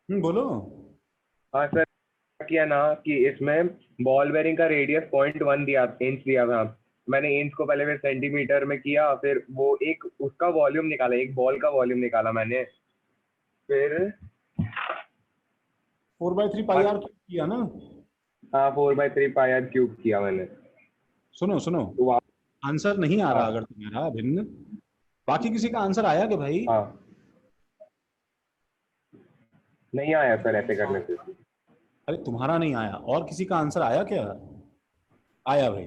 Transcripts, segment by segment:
बोलो। हाँ सर, किया ना कि इसमें बॉल बेरिंग का रेडियस 0.1 दिया, इंच दिया था। मैंने इंच को पहले फिर सेंटीमीटर में किया, फिर वो एक उसका वॉल्यूम निकाला, एक बॉल का वॉल्यूम निकाला मैंने। फिर 4/3 पाई आर किया ना। हाँ, 4/3 पाई आर क्यूब किया मैंने। सुनो सुनो, तो आंसर नहीं आ रहा हाँ। अगर तुम्हारा भिन्न, बाकी किसी का आंसर आया कि भाई? हाँ, नहीं आया सर ऐसे करने से। अरे तुम्हारा नहीं आया, और किसी का आंसर आया क्या? आया भाई।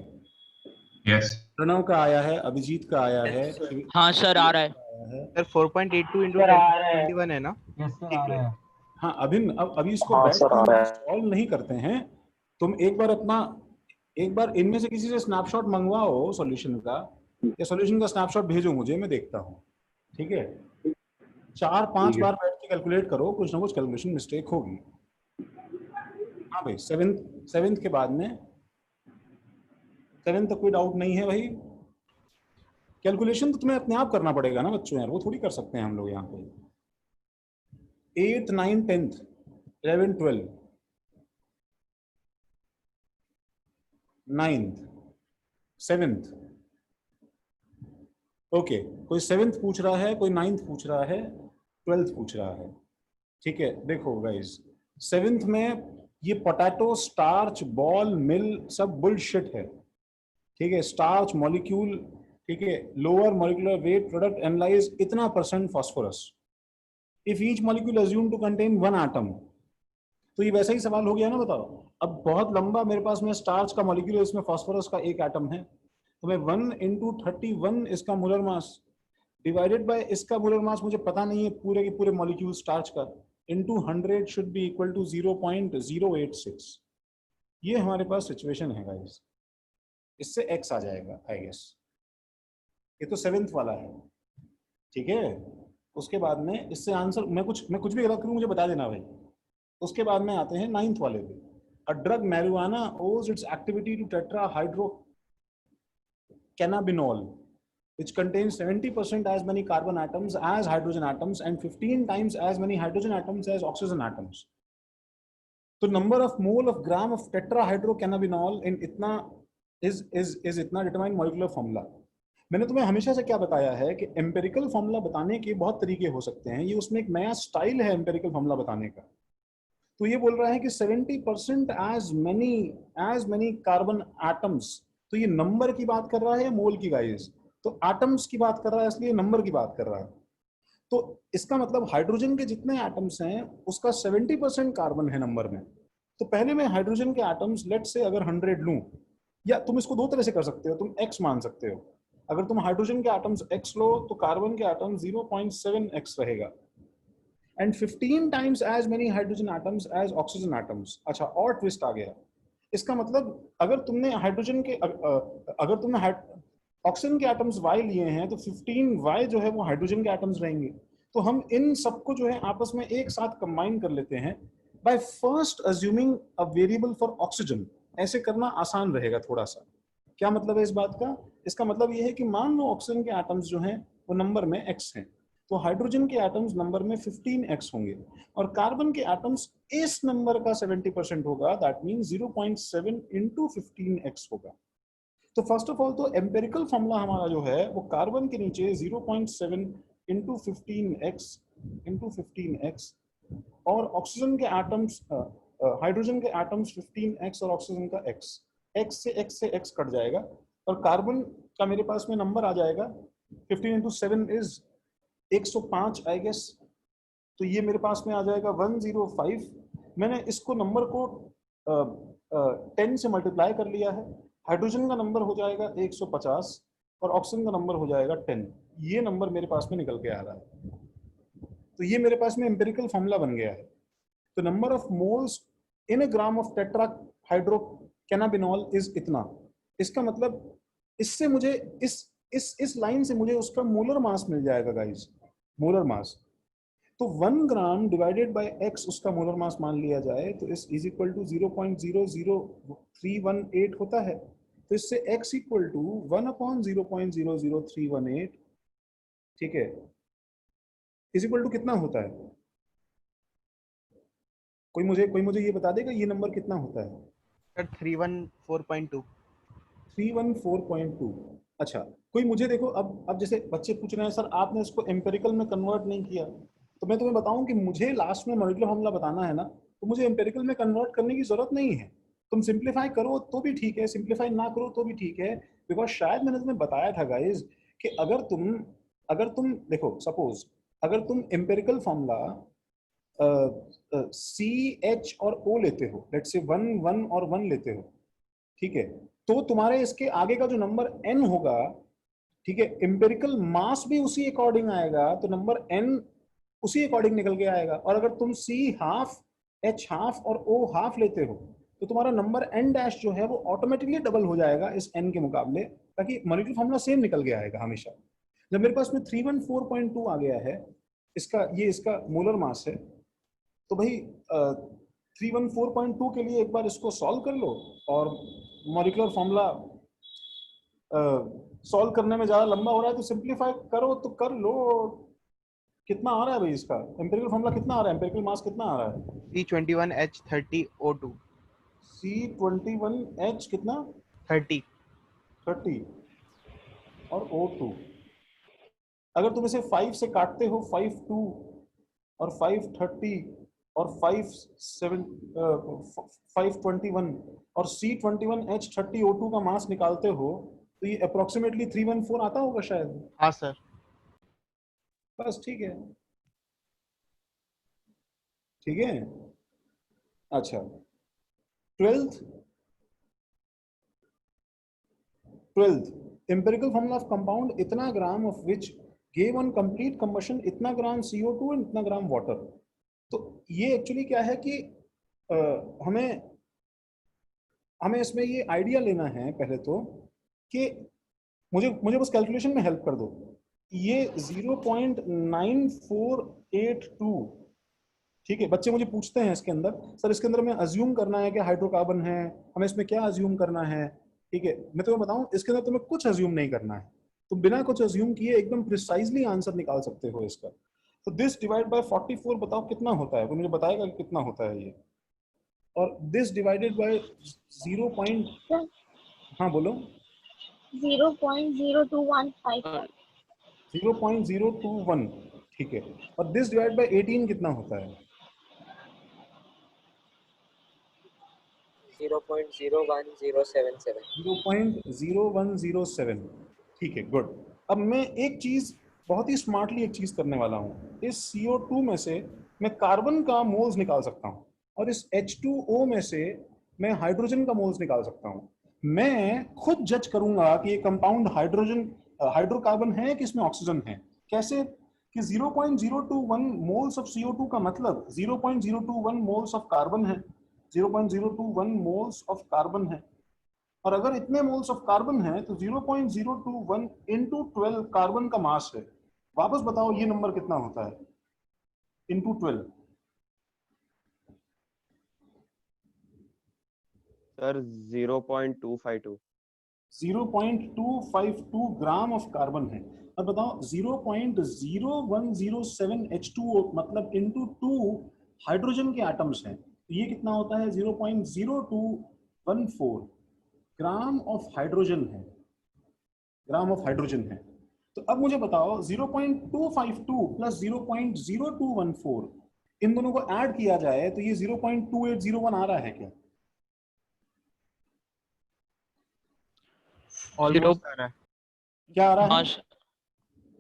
यस प्रणव का आया है, अभिजीत का आया है, हाँ सर, आ रहा है। आया है। सर 4.82 इंटू सर आ रहा है। 21 है ना? यस सर आ ठीक रहा है। है। हाँ अभिन, अब अभी इसको हाँ बैठ सर के आ हम रहा है। सॉल्व नहीं करते हैं। तुम एक बार अपना, एक बार इनमें से किसी से स्नैपशॉट मंगवाओ सॉल्यूशन का, या सॉल्यूशन का स्नैपशॉट भेजो मुझे, मैं देखता हूँ। ठीक है, 4-5 ठीक है। बार बैठ के कैलकुलेट करो, कुछ ना कुछ कैलकुलेशन मिस्टेक होगी। हाँ भाई, सेवेंथ सेवेंथ के बाद में, सेवेंथ तक कोई डाउट नहीं है भाई। कैलकुलेशन तो तुम्हें अपने आप करना पड़ेगा ना बच्चों, यार वो थोड़ी कर सकते हैं हम लोग यहाँ पे। 8th 9th 10th 11 12 9th 7th। Okay, कोई 7th पूछ रहा है, कोई 9th पूछ रहा है, 12th पूछ रहा है। ठीक है, देखो गाइस, 7th में ये पोटैटो, स्टार्च, बॉल, मिल सब बुलशिट है। ठीक है, स्टार्च मॉलिक्यूल, ठीक है, lower molecular weight product analyse इतना % phosphorus, if each molecule assume to contain 1 atom. तो ये वैसा ही सवाल हो गया ना, बताओ। अब बहुत लंबा मेरे पास में स्टार्च का मॉलिक्यूल है, इसमें फास्फोरस का 1 एटम है, तो मैं 1 × 31 इसका मोलर मास डिवाइडेड बाय इसका मोलर मास मुझे पता नहीं है पूरे के पूरे मॉलिक्यूल स्टार्च का, into 100 should be equal to 0.086। ये हमारे पास सिचुएशन है गाइस, इससे x आ जाएगा आई गेस। ये तो 7th वाला है, ठीक है। उसके बाद में इससे आंसर, मैं कुछ भी गलत करूं मुझे बता देना भाई। उसके बाद में आते हैं 9th वाले पे। A drug marijuana owes its activity to टेट्राहाइड्रो कैनाबिनॉल which contains 70% as many carbon atoms as hydrogen atoms and 15 times as many hydrogen atoms as oxygen atoms. तो number of mole of gram of tetrahydrocannabinol in इतना is इतना determine molecular formula। मैंने तुम्हें हमेशा से क्या बताया है कि एम्पेरिकल फॉर्मूला बताने के बहुत तरीके हो सकते हैं, ये उसमें एक नया स्टाइल है एम्पेरिकल फॉर्मूला बताने का। तो ये बोल रहा है कि 70% as many कार्बन एटम्स, तो ये नंबर की बात कर रहा है या मोल की गाइस? तो एटम्स की बात कर रहा है, इसलिए नंबर की बात कर रहा है। तो इसका मतलब हाइड्रोजन के जितने एटम्स हैं उसका 70% कार्बन है नंबर में। तो पहले मैं हाइड्रोजन के एटम्स लेट से अगर 100 लूं, या तुम इसको दो तरह से कर सकते हो, तुम x मान सकते हो। अगर तुम हाइड्रोजन के एटम्स x लो तो कार्बन के एटम 0.7x रहेगा, and 15 times as many hydrogen atoms as oxygen atoms. अच्छा, और ट्विस्ट आ गया। इसका मतलब अगर तुमने हाइड्रोजन के अगर तुमने ऑक्सीजन के एटम्स y लिए हैं तो 15y जो है वो हाइड्रोजन के एटम्स रहेंगे। तो हम इन सबको जो है आपस में एक साथ कंबाइन कर लेते हैं by first assuming a variable for oxygen. ऐसे करना आसान रहेगा थोड़ा सा। क्या मतलब है इस बात का? इसका मतलब ये है कि मान लो ऑक्सीजन के एटम्स जो हैं वो नंबर में x हैं, तो हाइड्रोजन के एटम्स नंबर में 15x होंगे, और कार्बन के एटम्स इस नंबर का 70% होगा, दैट मींस 0.7 × 15x होगा। तो फर्स्ट ऑफ ऑल तो एम्पेरिकल फॉर्मूला हमारा जो है वो कार्बन के नीचे 0.7 × 15x और ऑक्सीजन के एटम्स, हाइड्रोजन के एटम्स 15x और ऑक्सीजन का x से x कट जाएगा, और कार्बन का मेरे पास में नंबर आ जाएगा 15 × 7 इज 105 आई गेस। तो ये मेरे पास में आ जाएगा 105। मैंने इसको नंबर को 10 से मल्टीप्लाई कर लिया है। हाइड्रोजन का नंबर हो जाएगा 150 और ऑक्सीजन का नंबर हो जाएगा 10। ये नंबर मेरे पास में निकल के आ रहा है। तो ये मेरे पास में एम्पिरिकल फॉर्मूला बन गया है। तो number of moles in a gram of tetrahydrocannabinol is इतना। इसका मतलब इससे मुझे इस लाइन से मुझे उसका मोलर मास मिल जाएगा गाइस, मोलर मास। तो 1 ग्राम डिवाइडेड बाय x उसका मोलर मास मान लिया जाए तो इस इज इक्वल टू 0.00318 होता है। तो इससे x इक्वल टू 1/0.00318, ठीक है, इज इक्वल टू कितना होता है? कोई मुझे ये बता देगा ये नंबर कितना होता है? सर 314.2। 314.2। अच्छा, कोई मुझे देखो, अब जैसे बच्चे पूछ रहे हैं सर आपने इसको एम्पेरिकल में कन्वर्ट नहीं किया, तो मैं तुम्हें बताऊं कि मुझे लास्ट में मॉलिक्यूलर फॉर्मूला बताना है ना, तो मुझे एम्पेरिकल में कन्वर्ट करने की जरूरत नहीं है। तुम सिंप्लीफाई करो तो भी ठीक है, सिंप्लीफाई ना करो तो भी ठीक है, बिकॉज शायद मैंने तुम्हें बताया था गाइज कि अगर तुम देखो, सपोज अगर तुम एम्पेरिकल फॉर्मूला सी एच और ओ लेते हो, लेट्स से 1 1 और 1 लेते हो, ठीक है, तो तुम्हारे इसके आगे का जो नंबर n होगा, ठीक है, एम्पेरिकल मास भी उसी अकॉर्डिंग आएगा, तो नंबर n उसी अकॉर्डिंग निकल के आएगा। और अगर तुम c हाफ, h हाफ और o हाफ लेते हो, तो तुम्हारा नंबर n डैश जो है वो ऑटोमेटिकली डबल हो जाएगा इस n के मुकाबले, ताकि मॉलिक्यूलर फॉर्मूला सेम निकल के आएगा हमेशा। जब मेरे पास में 314.2 आ गया है, इसका मोलर मास है, तो भाई 314.2 के लिए एक बार इसको सॉल्व कर लो, और मॉलिक्यूलर फॉर्मूला सॉल्व करने में ज्यादा लंबा हो रहा है तो सिंप्लीफाई करो तो कर लो। कितना आ रहा है भाई इसका एम्पिरिकल फॉर्मूला, कितना आ रहा है, एम्पिरिकल मास कितना आ रहा है? C21H30O2। C21H कितना? 30। 30 और O2। अगर तुम इसे 5 से काटते हो, 5 2 और 5 30 और 521 और C21H30O2 का मास निकालते हो, तो ये अप्रोक्सीमेटली 314 आता होगा शायद। हाँ सर। बस ठीक है, ठीक है। अच्छा, 12th empirical formula of compound इतना ग्राम of which gave on complete combustion इतना ग्राम CO2 और इतना ग्राम वाटर। तो ये एक्चुअली क्या है कि हमें इसमें ये आइडिया लेना है पहले तो, कि मुझे मुझे बस कैलकुलेशन में हेल्प कर दो। ये 0.9482, ठीक है। बच्चे मुझे पूछते हैं इसके अंदर, सर इसके अंदर हमें अज्यूम करना है कि हाइड्रोकार्बन है, हमें इसमें क्या अज्यूम करना है, ठीक है। मैं तुम्हें बताऊं, इसके अंदर तुम्हें कुछ अज्यूम नहीं करना है, तुम बिना कुछ अज्यूम किए एकदम प्रिसाइजली आंसर निकाल सकते हो इसका। तो दिस डिवाइड बाय 44 बताओ कितना होता है, तो मुझे बताएगा कि कितना होता है ये। और दिस डिवाइडेड बाय 0. हाँ बोलो। 0.0215। 0.021, ठीक है। और दिस डिवाइड बाय 18 कितना होता है? 0.01077। 0.0107, ठीक है, गुड। अब मैं एक चीज बहुत ही स्मार्टली एक चीज करने वाला हूँ, इस CO2 में से मैं कार्बन का मोल्स निकाल सकता हूँ, और इस H2O में से मैं हाइड्रोजन का मोल्स निकाल सकता हूँ। मैं खुद जज करूंगा कि ये कंपाउंड हाइड्रोकार्बन है कि इसमें ऑक्सीजन है। कैसे? कि 0.021 मोल्स ऑफ CO2 का मतलब 0.021 मोल्स ऑफ कार्बन है, 0.021 मोल्स ऑफ कार्बन है। और अगर इतने मोल्स ऑफ कार्बन है तो 0.021 इंटू 12 कार्बन का मास है। वापस बताओ ये नंबर कितना होता है into 12? Sir 0.252। 0.252 gram of carbon है। और बताओ 0.0107 H2O मतलब इंटू 2 हाइड्रोजन के एटम्स हैं, तो ये कितना होता है? 0.0214 ग्राम ऑफ हाइड्रोजन है, ग्राम ऑफ हाइड्रोजन है। तो अब मुझे बताओ 0.252 प्लस 0.0214 इन दोनों को ऐड किया जाए तो ये 0.2801 आ रहा है क्या? ऑलमोस्ट आ रहा है। क्या आ रहा है?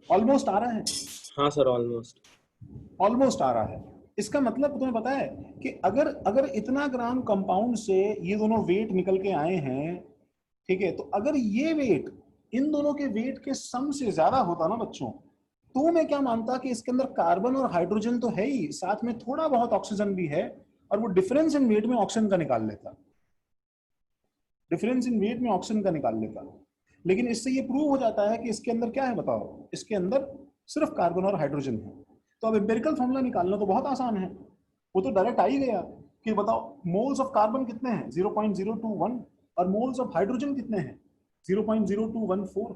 ऑलमोस्ट आ रहा है। हाँ सर, ऑलमोस्ट आ रहा है। इसका मतलब तुम्हें पता है कि अगर इतना ग्राम कंपाउंड से ये दोनों वेट निकल के आए हैं, ठीक है, तो अगर ये वेट इन दोनों के वेट के सम से ज्यादा होता ना बच्चों, तो मैं क्या मानता कि इसके अंदर कार्बन और हाइड्रोजन तो है ही, साथ में थोड़ा बहुत ऑक्सीजन भी है, और वो डिफरेंस इन वेट में ऑक्सीजन का निकाल लेता, डिफरेंस इन वेट में ऑक्सीजन का निकाल लेता। लेकिन इससे ये प्रूव हो जाता है कि इसके अंदर क्या है बताओ, इसके अंदर सिर्फ कार्बन और हाइड्रोजन है। तो अब एम्पिरिकल फॉर्मूला निकालना तो बहुत आसान है, वो तो डायरेक्ट आ ही गया कि बताओ मोल्स ऑफ कार्बन कितने हैं 0.021 और मोल्स ऑफ हाइड्रोजन कितने हैं 0.0214।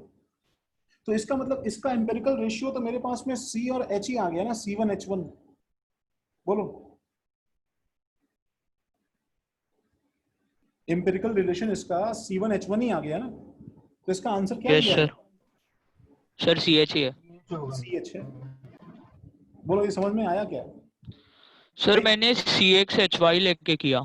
तो इसका मतलब इसका एम्पिरिकल रेशियो तो मेरे पास में C और H ही आ गया ना, C1H1। बोलो एम्पिरिकल रिलेशन इसका C1H1 ही आ गया ना, तो इसका आंसर क्या यस दिया सर, सर CH ही है। CH है। बोलो ये समझ में आया क्या? सर भाई, मैंने CXHY लेके किया।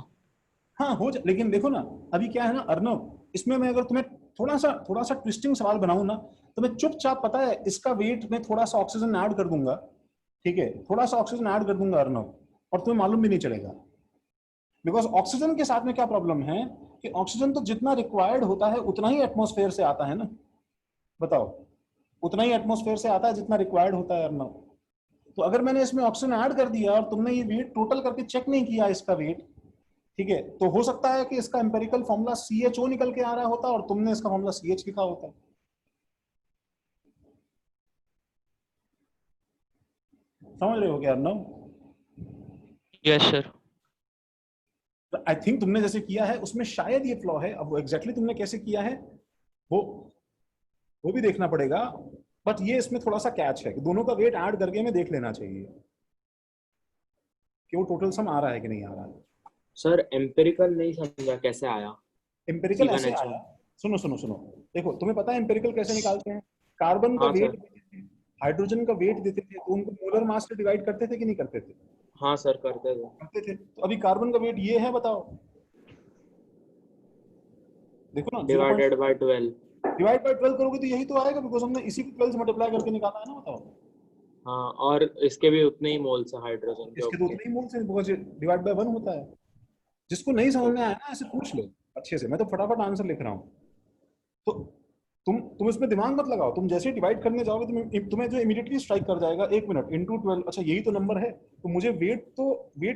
हाँ हो जा, लेकिन देखो ना अभी क्या है ना अर्नव, इसमें मैं अगर तुम्हें थोड़ा सा ट्विस्टिंग सवाल बनाऊं ना, तो मैं चुपचाप पता है इसका वेट में थोड़ा सा ऑक्सीजन ऐड कर दूंगा, ठीक है, थोड़ा सा ऑक्सीजन ऐड कर दूंगा अर्नव, और तुम्हें मालूम भी नहीं चलेगा। बिकॉज ऑक्सीजन के साथ में क्या प्रॉब्लम है कि ऑक्सीजन तो जितना रिक्वायर्ड होता है उतना ही एटमॉस्फेयर से आता है ना, बताओ, उतना ही एटमॉस्फेयर से आता है जितना रिक्वायर्ड होता है अर्नव। तो अगर मैंने इसमें ऑक्सीजन ऐड कर दिया और तुमने ये वेट टोटल करके चेक नहीं किया इसका वेट, ठीक है, तो हो सकता है कि इसका एम्पेरिकल फॉर्मूला CHO निकल के आ रहा होता और तुमने इसका फॉर्मूला CH लिखा होता। समझ रहे हो क्या Arnav? Yes sir. I think तुमने जैसे किया है उसमें शायद ये फ्लॉ है, अब वो एग्जैक्टली तुमने कैसे किया है वो वो भी देखना पड़ेगा, बट ये इसमें थोड़ा सा कैच है कि दोनों का वेट ऐड करके हमें देख लेना चाहिए कि वो टोटल सम आ रहा है कि नहीं आ रहा है। सर एम्पिरिकल नहीं समझा कैसे आया? एम्पेरिकल ऐसे C1H1 आया, सुनो सुनो सुनो, देखो तुम्हें पता है एम्पेरिकल कैसे निकालते हैं? कार्बन का हाँ वेट सर। देते थे, हाइड्रोजन का वेट देते थे, तो उनको मोलर मास से डिवाइड करते थे कि नहीं करते थे? हाँ सर करते थे। करते थे। तो अभी कार्बन का वेट ये है, बताओ, देखो ना, डिवाइडेड बाय 12। डिवाइड बाय 12 करोगे तो यही तो आएगा, बिकॉज हमने इसी को 12 से मल्टीप्लाई करके निकाला है ना, बताओ। हाँ और इसके भी उतने ही मोल्स है हाइड्रोजन के। इसके तो उतने ही मोल्स हैं, बिकॉज डिवाइड बाय 1 होता है। जिसको नहीं समझ में आया ना ऐसे पूछ लो अच्छे से, मैं तो फटाफट आंसर लिख रहा हूँ। तो तुम इसमें दिमाग मत लगाओ, तुम जैसे डिवाइड करने जाओगे तुम्हें जो इमीडिएटली स्ट्राइक कर जाएगा 1 मिनट इंटू 12, अच्छा यही तो नंबर है, तो मुझे वेट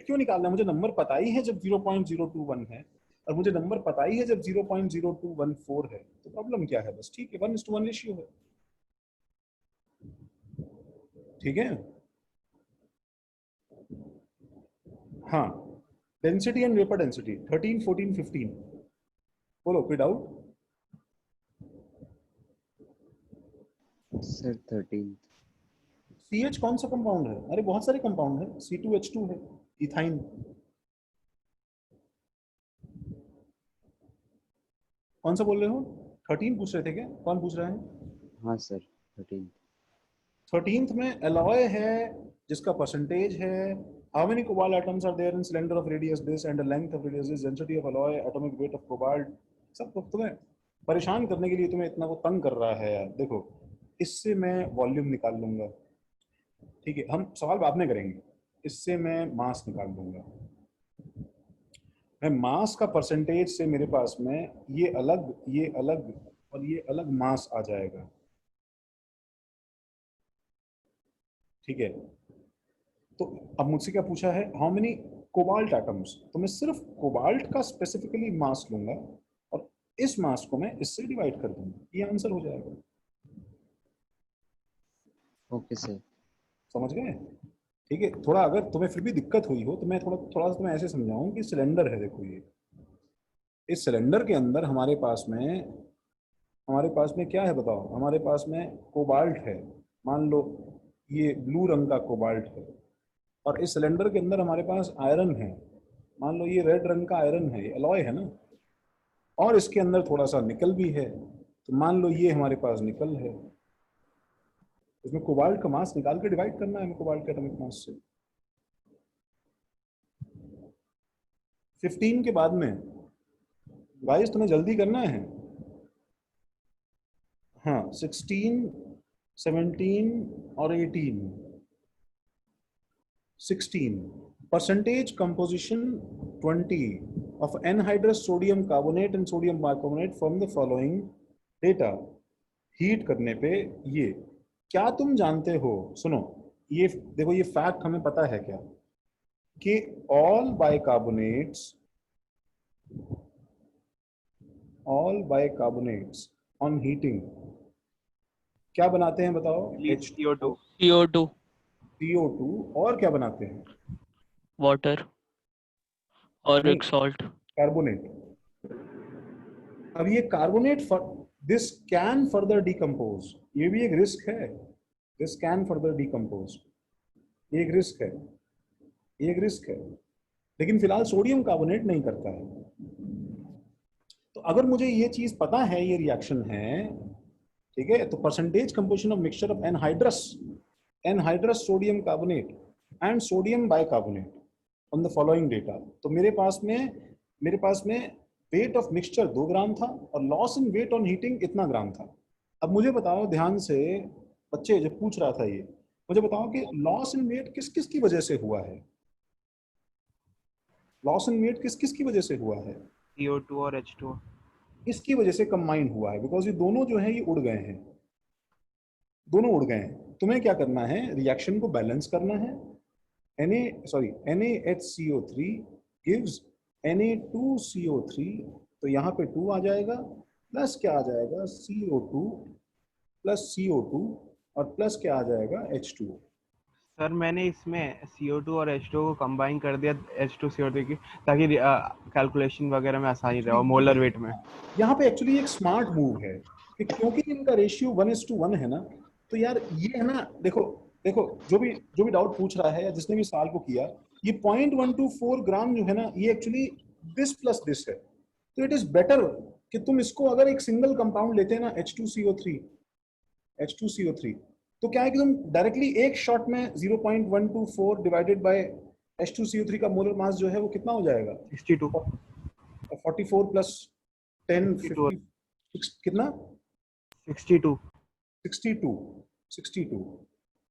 क्यों निकालना है? मुझे नंबर पता ही है जब 0.021 है, और मुझे नंबर पता ही है जब 0.0214 है, तो प्रॉब्लम क्या है? बस ठीक है, 1:1 रेशियो है, ठीक है। हाँ, डेंसिटी एंड वेपर डेंसिटी 13, 14, 15, बोलो कोई डाउट? सर 13। CH कौन सा कंपाउंड है? अरे बहुत सारे कंपाउंड है, C2H2 है, इथाइन। कौन सा बोल रहे हो? 13 पूछ रहे थे क्या? कौन पूछ रहा है? हाँ सर 13। 13th में एलॉय है जिसका परसेंटेज है, how many cobalt atoms are there in cylinder of radius this and the length of radius this, density of alloy, atomic weight of cobalt, सब तो तुम्हें परेशान करने के लिए तुम्हें इतना वो तंग कर रहा है यार। देखो इससे मैं वॉल्यूम निकाल लूंगा, ठीक है, हम सवाल बाद में करेंगे, इससे मैं मास निकाल लूंगा, मैं मास का परसेंटेज से मेरे पास में ये अलग और ये अलग मास आ जाएगा, ठीक है। तो अब मुझसे क्या पूछा है, हाउ मेनी कोबाल्ट एटम्स, तो मैं सिर्फ कोबाल्ट का स्पेसिफिकली मास लूंगा और इस मास को मैं इससे डिवाइड कर दूंगा, ये आंसर हो जाएगा। Okay sir. समझ गए? ठीक है, थोड़ा अगर तुम्हें फिर भी दिक्कत हुई हो तो मैं थोड़ा सा तुम्हें ऐसे समझाऊं कि सिलेंडर है, देखो ये इस सिलेंडर के अंदर हमारे पास में क्या है बताओ? हमारे पास में कोबाल्ट है, मान लो ये ब्लू रंग का कोबाल्ट है, और इस सिलेंडर के अंदर हमारे पास आयरन है, मान लो ये रेड रंग का आयरन है, ये अलॉय है ना, और इसके अंदर थोड़ा सा निकल भी है, तो मान लो ये हमारे पास निकल है, इसमें कोबाल्ट का मास निकाल के डिवाइड करना है हमें कोबाल्ट के एटॉमिक मास से। 15 के बाद में गाइस तुम्हें जल्दी करना है, हाँ 16, 17 और 18। 16 percentage composition 20 of anhydrous sodium carbonate and sodium bicarbonate from the following data, heat करने पे ये क्या तुम जानते हो? सुनो ये देखो, ये फैक्ट हमें पता है क्या कि all bicarbonates on heating क्या बनाते हैं बताओ? CO2। CO2, CO2, और क्या बनाते हैं? वाटर और नहीं, एक सॉल्ट। कार्बोनेट। अब ये carbonate this can further decompose, ये भी एक रिस्क है, दिस कैन फर्दर डिकम्पोज, ये एक रिस्क है, ये एक रिस्क है, लेकिन फिलहाल सोडियम कार्बोनेट नहीं करता है, तो अगर मुझे ये चीज पता है ये रिएक्शन है, ठीक है, तो percentage composition of mixture of anhydrous sodium carbonate and sodium bicarbonate on the following data. तो मेरे पास में वेट ऑफ मिक्सचर 2 ग्राम था और loss in weight on heating इतना ग्राम था। अब मुझे बताओ ध्यान से बच्चे, जो पूछ रहा था ये, मुझे बताओ कि लॉस इन वेट किस किस की वजह से हुआ है? लॉस इन वेट किस किस की वजह से हुआ है? CO2 और H2O। इसकी वजह से कंबाइन हुआ है, बिकॉज ये दोनों जो है ये उड़ गए हैं, दोनों उड़ गए हैं। तुम्हें क्या करना है, रिएक्शन को बैलेंस करना है। NaHCO3 gives Na2CO3, तो यहाँ पे 2 आ जाएगा, प्लस क्या आ जाएगा CO2 प्लस CO2 और प्लस क्या आ जाएगा H2O। सर मैंने इसमें CO2 और H2O को कंबाइन कर दिया H2CO3 की, ताकि कैलकुलेशन वगैरह में आसानी रहे और मोलर वेट में। यहाँ पे एक्चुअली एक स्मार्ट मूव है कि क्योंकि इनका रेशियो 1:1 है ना, तो यार ये है ना, देखो जो भी डाउट पूछ रहा है या जिसने भी सवाल को किया, ये 0.124 ग्राम जो है ना, ये एक्चुअली दिस प्लस दिस है। तो इट इज बेटर कि तुम इसको अगर एक सिंगल कंपाउंड लेते हैं ना H2CO3, तो क्या है कि तुम डायरेक्टली एक शॉट में 0.124 डिवाइडेड बाय H2CO3 का मोलर मास जो है वो कितना हो जाएगा? 62। 44 प्लस 10 50 कितना? 62। 62।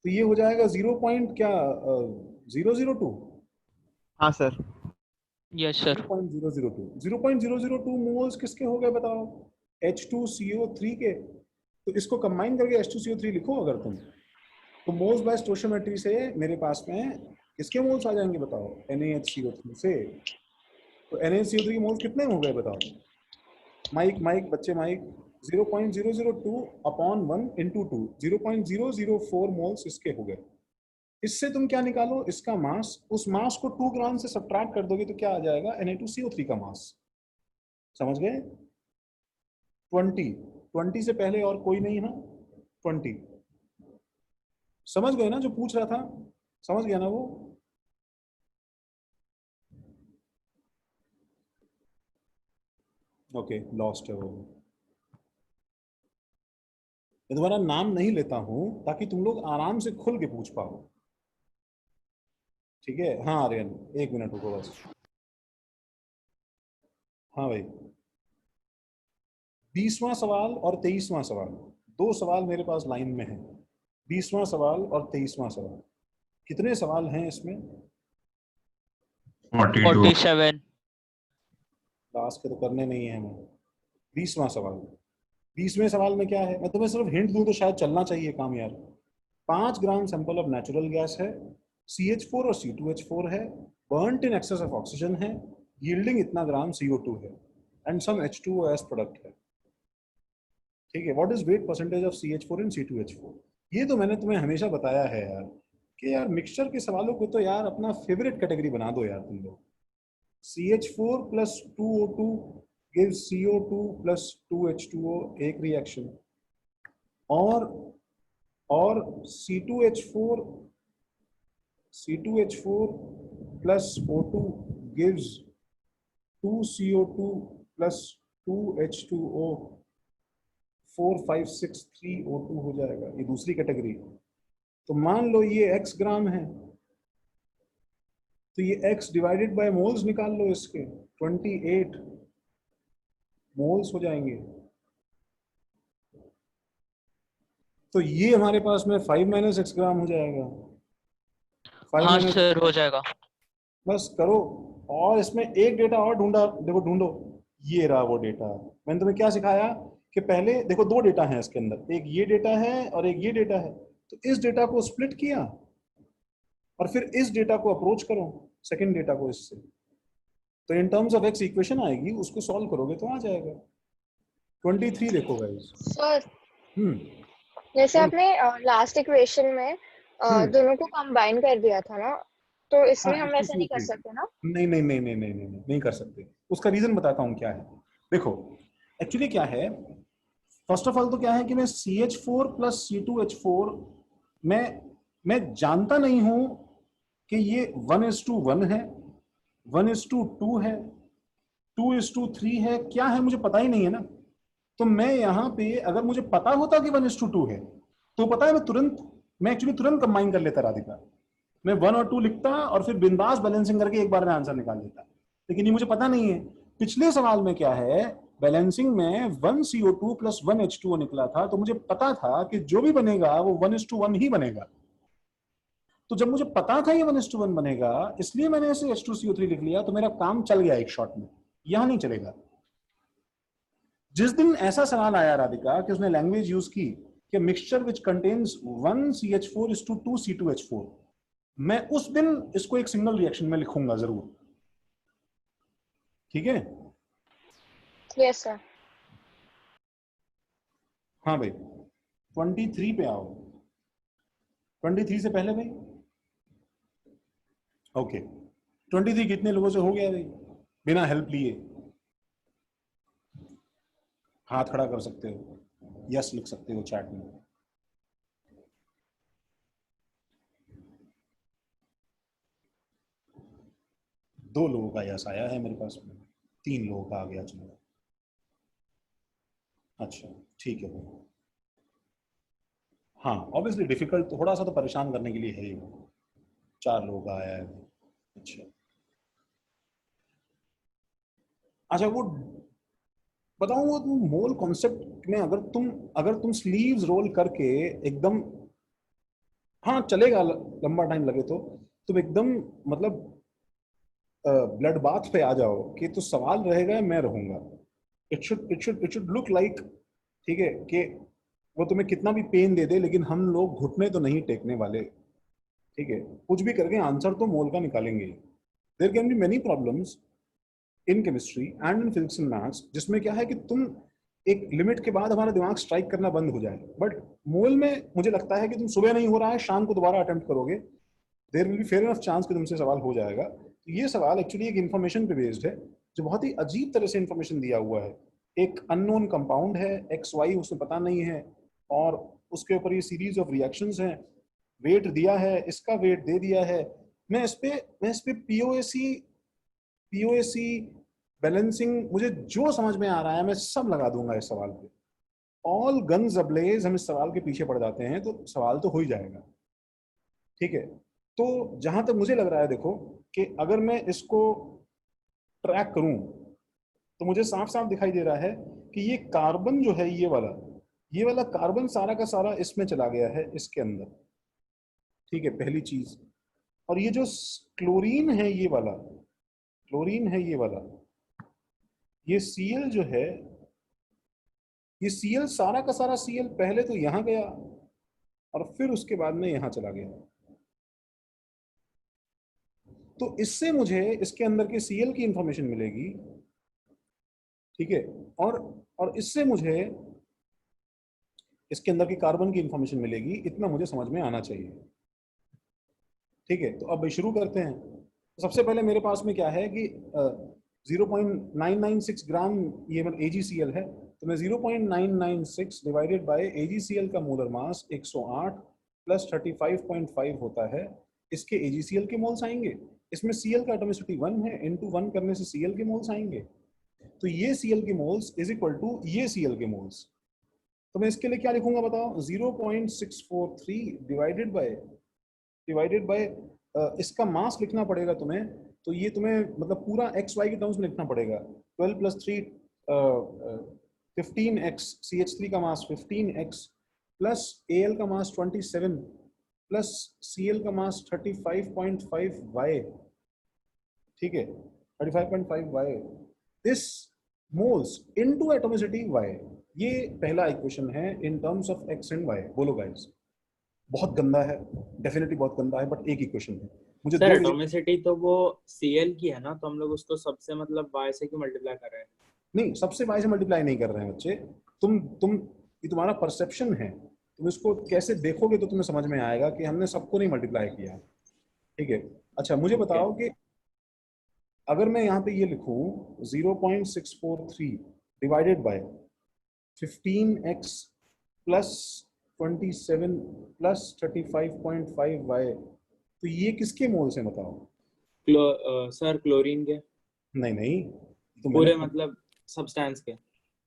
तो ये हो जाएगा 0.002। हाँ सर। Yes sir. 0.002 मोल्स किसके हो गए बताओ? H2CO3 के। तो इसको कंबाइन करके H2CO3 लिखो अगर तुम, तो मोल्स बाय स्टोइचियोमेट्री से मेरे पास में किसके मोल्स आ जाएंगे बताओ? NaHCO3 से। तो NaHCO3 के मोल्स कितने हो गए बताओ? माइक बच्चे माइक, 0.002 अपॉन 1 इंटू 2, 0.004 मोल्स इसके हो गए। इससे तुम क्या निकालो? इसका मास। उस मास को 2 ग्राम से सब्ट्रैक्ट कर दोगे तो क्या आ जाएगा? Na2CO3 का मास। समझ गए? 20 से पहले और कोई नहीं है ना? 20 समझ गए ना? जो पूछ रहा था समझ गया ना वो? ओके, लॉस्ट है वो। मैं तुम्हारा नाम नहीं लेता हूं ताकि तुम लोग आराम से खुल के पूछ पाओ, ठीक है? हाँ आर्यन, 1 मिनट रुको बस। हाँ भाई, 20वां सवाल और 23वां सवाल, 2 सवाल मेरे पास लाइन में है। 20वां सवाल और 23वां सवाल, कितने सवाल हैं इसमें? 47। लास्ट के तो करने नहीं है हमें। 20वां सवाल, 20वें सवाल में क्या है? मैं तुम्हें सिर्फ हिंट दूं तो शायद चलना चाहिए काम यार। 5 gram sample of natural gas है, CH4 और C2H4 है, burnt in excess of oxygen है, यील्डिंग इतना ग्राम CO2 है, and some H2O as product है। ठीक है, what is wait percentage of CH4 and C2H4? ये तो मैंने तुम्हें हमेशा बताया है यार कि यार मिक्सचर के सवालों को तो यार अपना फेवरेट कैटेगरी बना दो यार तुम लोग। CH4 plus 2O2 gives CO2 plus 2H2O, एक रिएक्शन, और C2H4 plus O2 gives 2CO2 plus 2H2O, 4 5 6 3O2 हो जाएगा। ये दूसरी कैटेगरी। तो मान लो ये x ग्राम है, तो ये x डिवाइडेड बाय मोल्स निकाल लो इसके, 28 मोल्स हो जाएंगे। तो ये हमारे पास में 5 - x ग्राम हो जाएगा। 5 हाँ - सर हो जाएगा। बस करो। और इसमें एक डेटा और ढूंढा, देखो ढूंढो, ये रहा वो डेटा। मैंने तुम्हें क्या सिखाया कि पहले देखो 2 डेटा हैं इसके अंदर, एक ये डेटा है और एक ये डेटा है। तो इस डेटा को स्प्लिट किया और फिर इस डेटा को अप्रोच करो, सेकंड डेटा को इससे, तो in terms of x equation आएगी, उसको सॉल्व करोगे तो आ जाएगा। 23 देखो गाइस। सर हम्म जैसे आपने लास्ट इक्वेशन में दोनों को कंबाइन कर दिया था ना, तो इसमें हम ऐसा नहीं कर सकते ना? नहीं कर सकते। उसका रीजन बताता हूँ क्या है। देखो एक्चुअली क्या है, फर्स्ट ऑफ ऑल तो क्या है कि मैं CH4 plus C2H4 मैं जानता नहीं हूं कि ये 1:1 है, 1:2 है, 2:3 है, क्या है मुझे पता ही नहीं है ना। तो मैं यहाँ पे अगर मुझे पता होता कि 1:2 है तो पता है मैं एक्चुअली तुरंत कंबाइन कर लेता राधिका। मैं 1 और 2 लिखता और फिर बिंदास बैलेंसिंग करके एक बार में आंसर निकाल लेता, लेकिन ये मुझे पता नहीं है। पिछले सवाल में क्या है, बैलेंसिंग में 1 CO2 + 1 H2O निकला था, तो मुझे पता था कि जो भी बनेगा वो 1:1 ही बनेगा। तो जब मुझे पता था ये 1:1 बनेगा, इसलिए मैंने इसे H2CO3 लिख लिया, तो मेरा काम चल गया एक शॉट में। यहां नहीं चलेगा। जिस दिन ऐसा सवाल आया राधिका कि उसने लैंग्वेज यूज की कि mixture which contains 1 CH4 = 2 C2H4, मैं उस दिन इसको एक सिंगल रिएक्शन में लिखूंगा जरूर। ठीक है? Yes sir. हाँ भाई, 23 पे आओ। 23 से पहले भाई। ओके, 23 कितने लोगों से हो गया भाई बिना हेल्प लिए? हाथ खड़ा कर सकते हो, यस लिख सकते हो चैट में। दो लोगों का यस आया है मेरे पास में, 3 लोगों का आ गया। चलो अच्छा ठीक है भाई। हाँ ऑब्वियसली डिफिकल्ट थोड़ा सा तो परेशान करने के लिए है ही। 4 लोगों का आया है। अच्छा वो बताऊं, वो मोल कॉन्सेप्ट में अगर तुम स्लीव्स रोल करके एकदम, हाँ चलेगा, लंबा टाइम लगे तो तुम एकदम मतलब ब्लड बाथ पे आ जाओ कि तो सवाल रहेगा मैं रहूंगा। इट शुड लुक लाइक, ठीक है, कि वो तुम्हें कितना भी पेन दे दे लेकिन हम लोग घुटने तो नहीं टेकने वाले। ठीक है, कुछ भी करके आंसर तो मोल का निकालेंगे। There can be many problems in chemistry and in physics and maths जिसमें क्या है कि तुम एक लिमिट के बाद हमारा दिमाग स्ट्राइक करना बंद हो जाए, बट मोल में मुझे लगता है कि तुम सुबह नहीं हो रहा है, शाम को दोबारा अटेम्प्ट करोगे, there will be fair enough chance कि तुमसे सवाल हो जाएगा। तो ये सवाल एक्चुअली एक इन्फॉर्मेशन पे बेस्ड है, जो बहुत ही अजीब तरह से इन्फॉर्मेशन दिया हुआ है। एक अननोन कंपाउंड है XY, उसे पता नहीं है, और उसके ऊपर ये सीरीज ऑफ रिएक्शंस हैं, वेट दिया है, इसका वेट दे दिया है। मैं इस पे पीओएसी बैलेंसिंग, मुझे जो समझ में आ रहा है मैं सब लगा दूंगा इस सवाल पे। ऑल गन्स अब्लेज हम इस सवाल के पीछे पड़ जाते हैं, तो सवाल तो हो ही जाएगा। ठीक है, तो जहां तक मुझे लग रहा है, देखो कि अगर मैं इसको ट्रैक करूं तो मुझे साफ साफ दिखाई दे रहा है कि ये कार्बन जो है, ये वाला कार्बन सारा का सारा इसमें चला गया है, इसके अंदर। ठीक है, पहली चीज। और ये जो क्लोरीन है, ये वाला क्लोरीन है, ये Cl जो है, ये Cl सारा का सारा Cl पहले तो यहां गया और फिर उसके बाद में यहां चला गया। तो इससे मुझे इसके अंदर के Cl की इंफॉर्मेशन मिलेगी। ठीक है, और इससे मुझे इसके अंदर की कार्बन की इंफॉर्मेशन मिलेगी, इतना मुझे समझ में आना चाहिए। ठीक है, तो अब शुरू करते हैं। तो सबसे पहले मेरे पास में क्या है कि 0.996 ग्राम ये AgCl है, तो मैं 0.996 डिवाइडेड बाय AgCl का मोलर मास 108 + 35.5 होता है, इसके AgCl के मोल्स आएंगे। इसमें Cl का एटॉमिसिटी 1 है, इनटू 1 करने से Cl के मोल्स आएंगे। तो ये Cl के मोल्स इज इक्वल टू ये Cl के मोल्स। तो मैं इसके लिए क्या लिखूंगा बताओ, 0.643 डिवाइडेड बाय इसका मास लिखना पड़ेगा तुम्हें। तो ये तुम्हें मतलब पूरा XY के टर्म्स में लिखना पड़ेगा। 12 + 3 15x, CH3 का मास 15x प्लस Al का मास 27 प्लस Cl का मास 35.5y। ठीक है, 35.5y, this moles into atomicity y। ये पहला इक्वेशन है in terms of x and y। बोलो गाइस, बहुत गंदा है, डेफिनेटली बहुत गंदा है, बट एक इक्वेशन है। मुझे सर दो एटॉमिसिटी तो वो Cl की है ना, तो हम लोग उसको सबसे मतलब y से क्यों मल्टीप्लाई कर रहे हैं? नहीं, सबसे y से मल्टीप्लाई नहीं कर रहे हैं बच्चे। ये तुम्हारा परसेप्शन है, तुम इसको कैसे देखोगे तो तुम्हें समझ में आएगा कि हमने सबको नहीं मल्टीप्लाई किया। ठीक है, अच्छा मुझे बताओ कि अगर मैं यहाँ पे ये लिखूं 0.643 divided by 15x plus 27 plus 35.5y, तो ये किसके मोल से बताओ? सर क्लोरीन के। नहीं, तो पूरे मैंने मतलब सब्सटेंस के।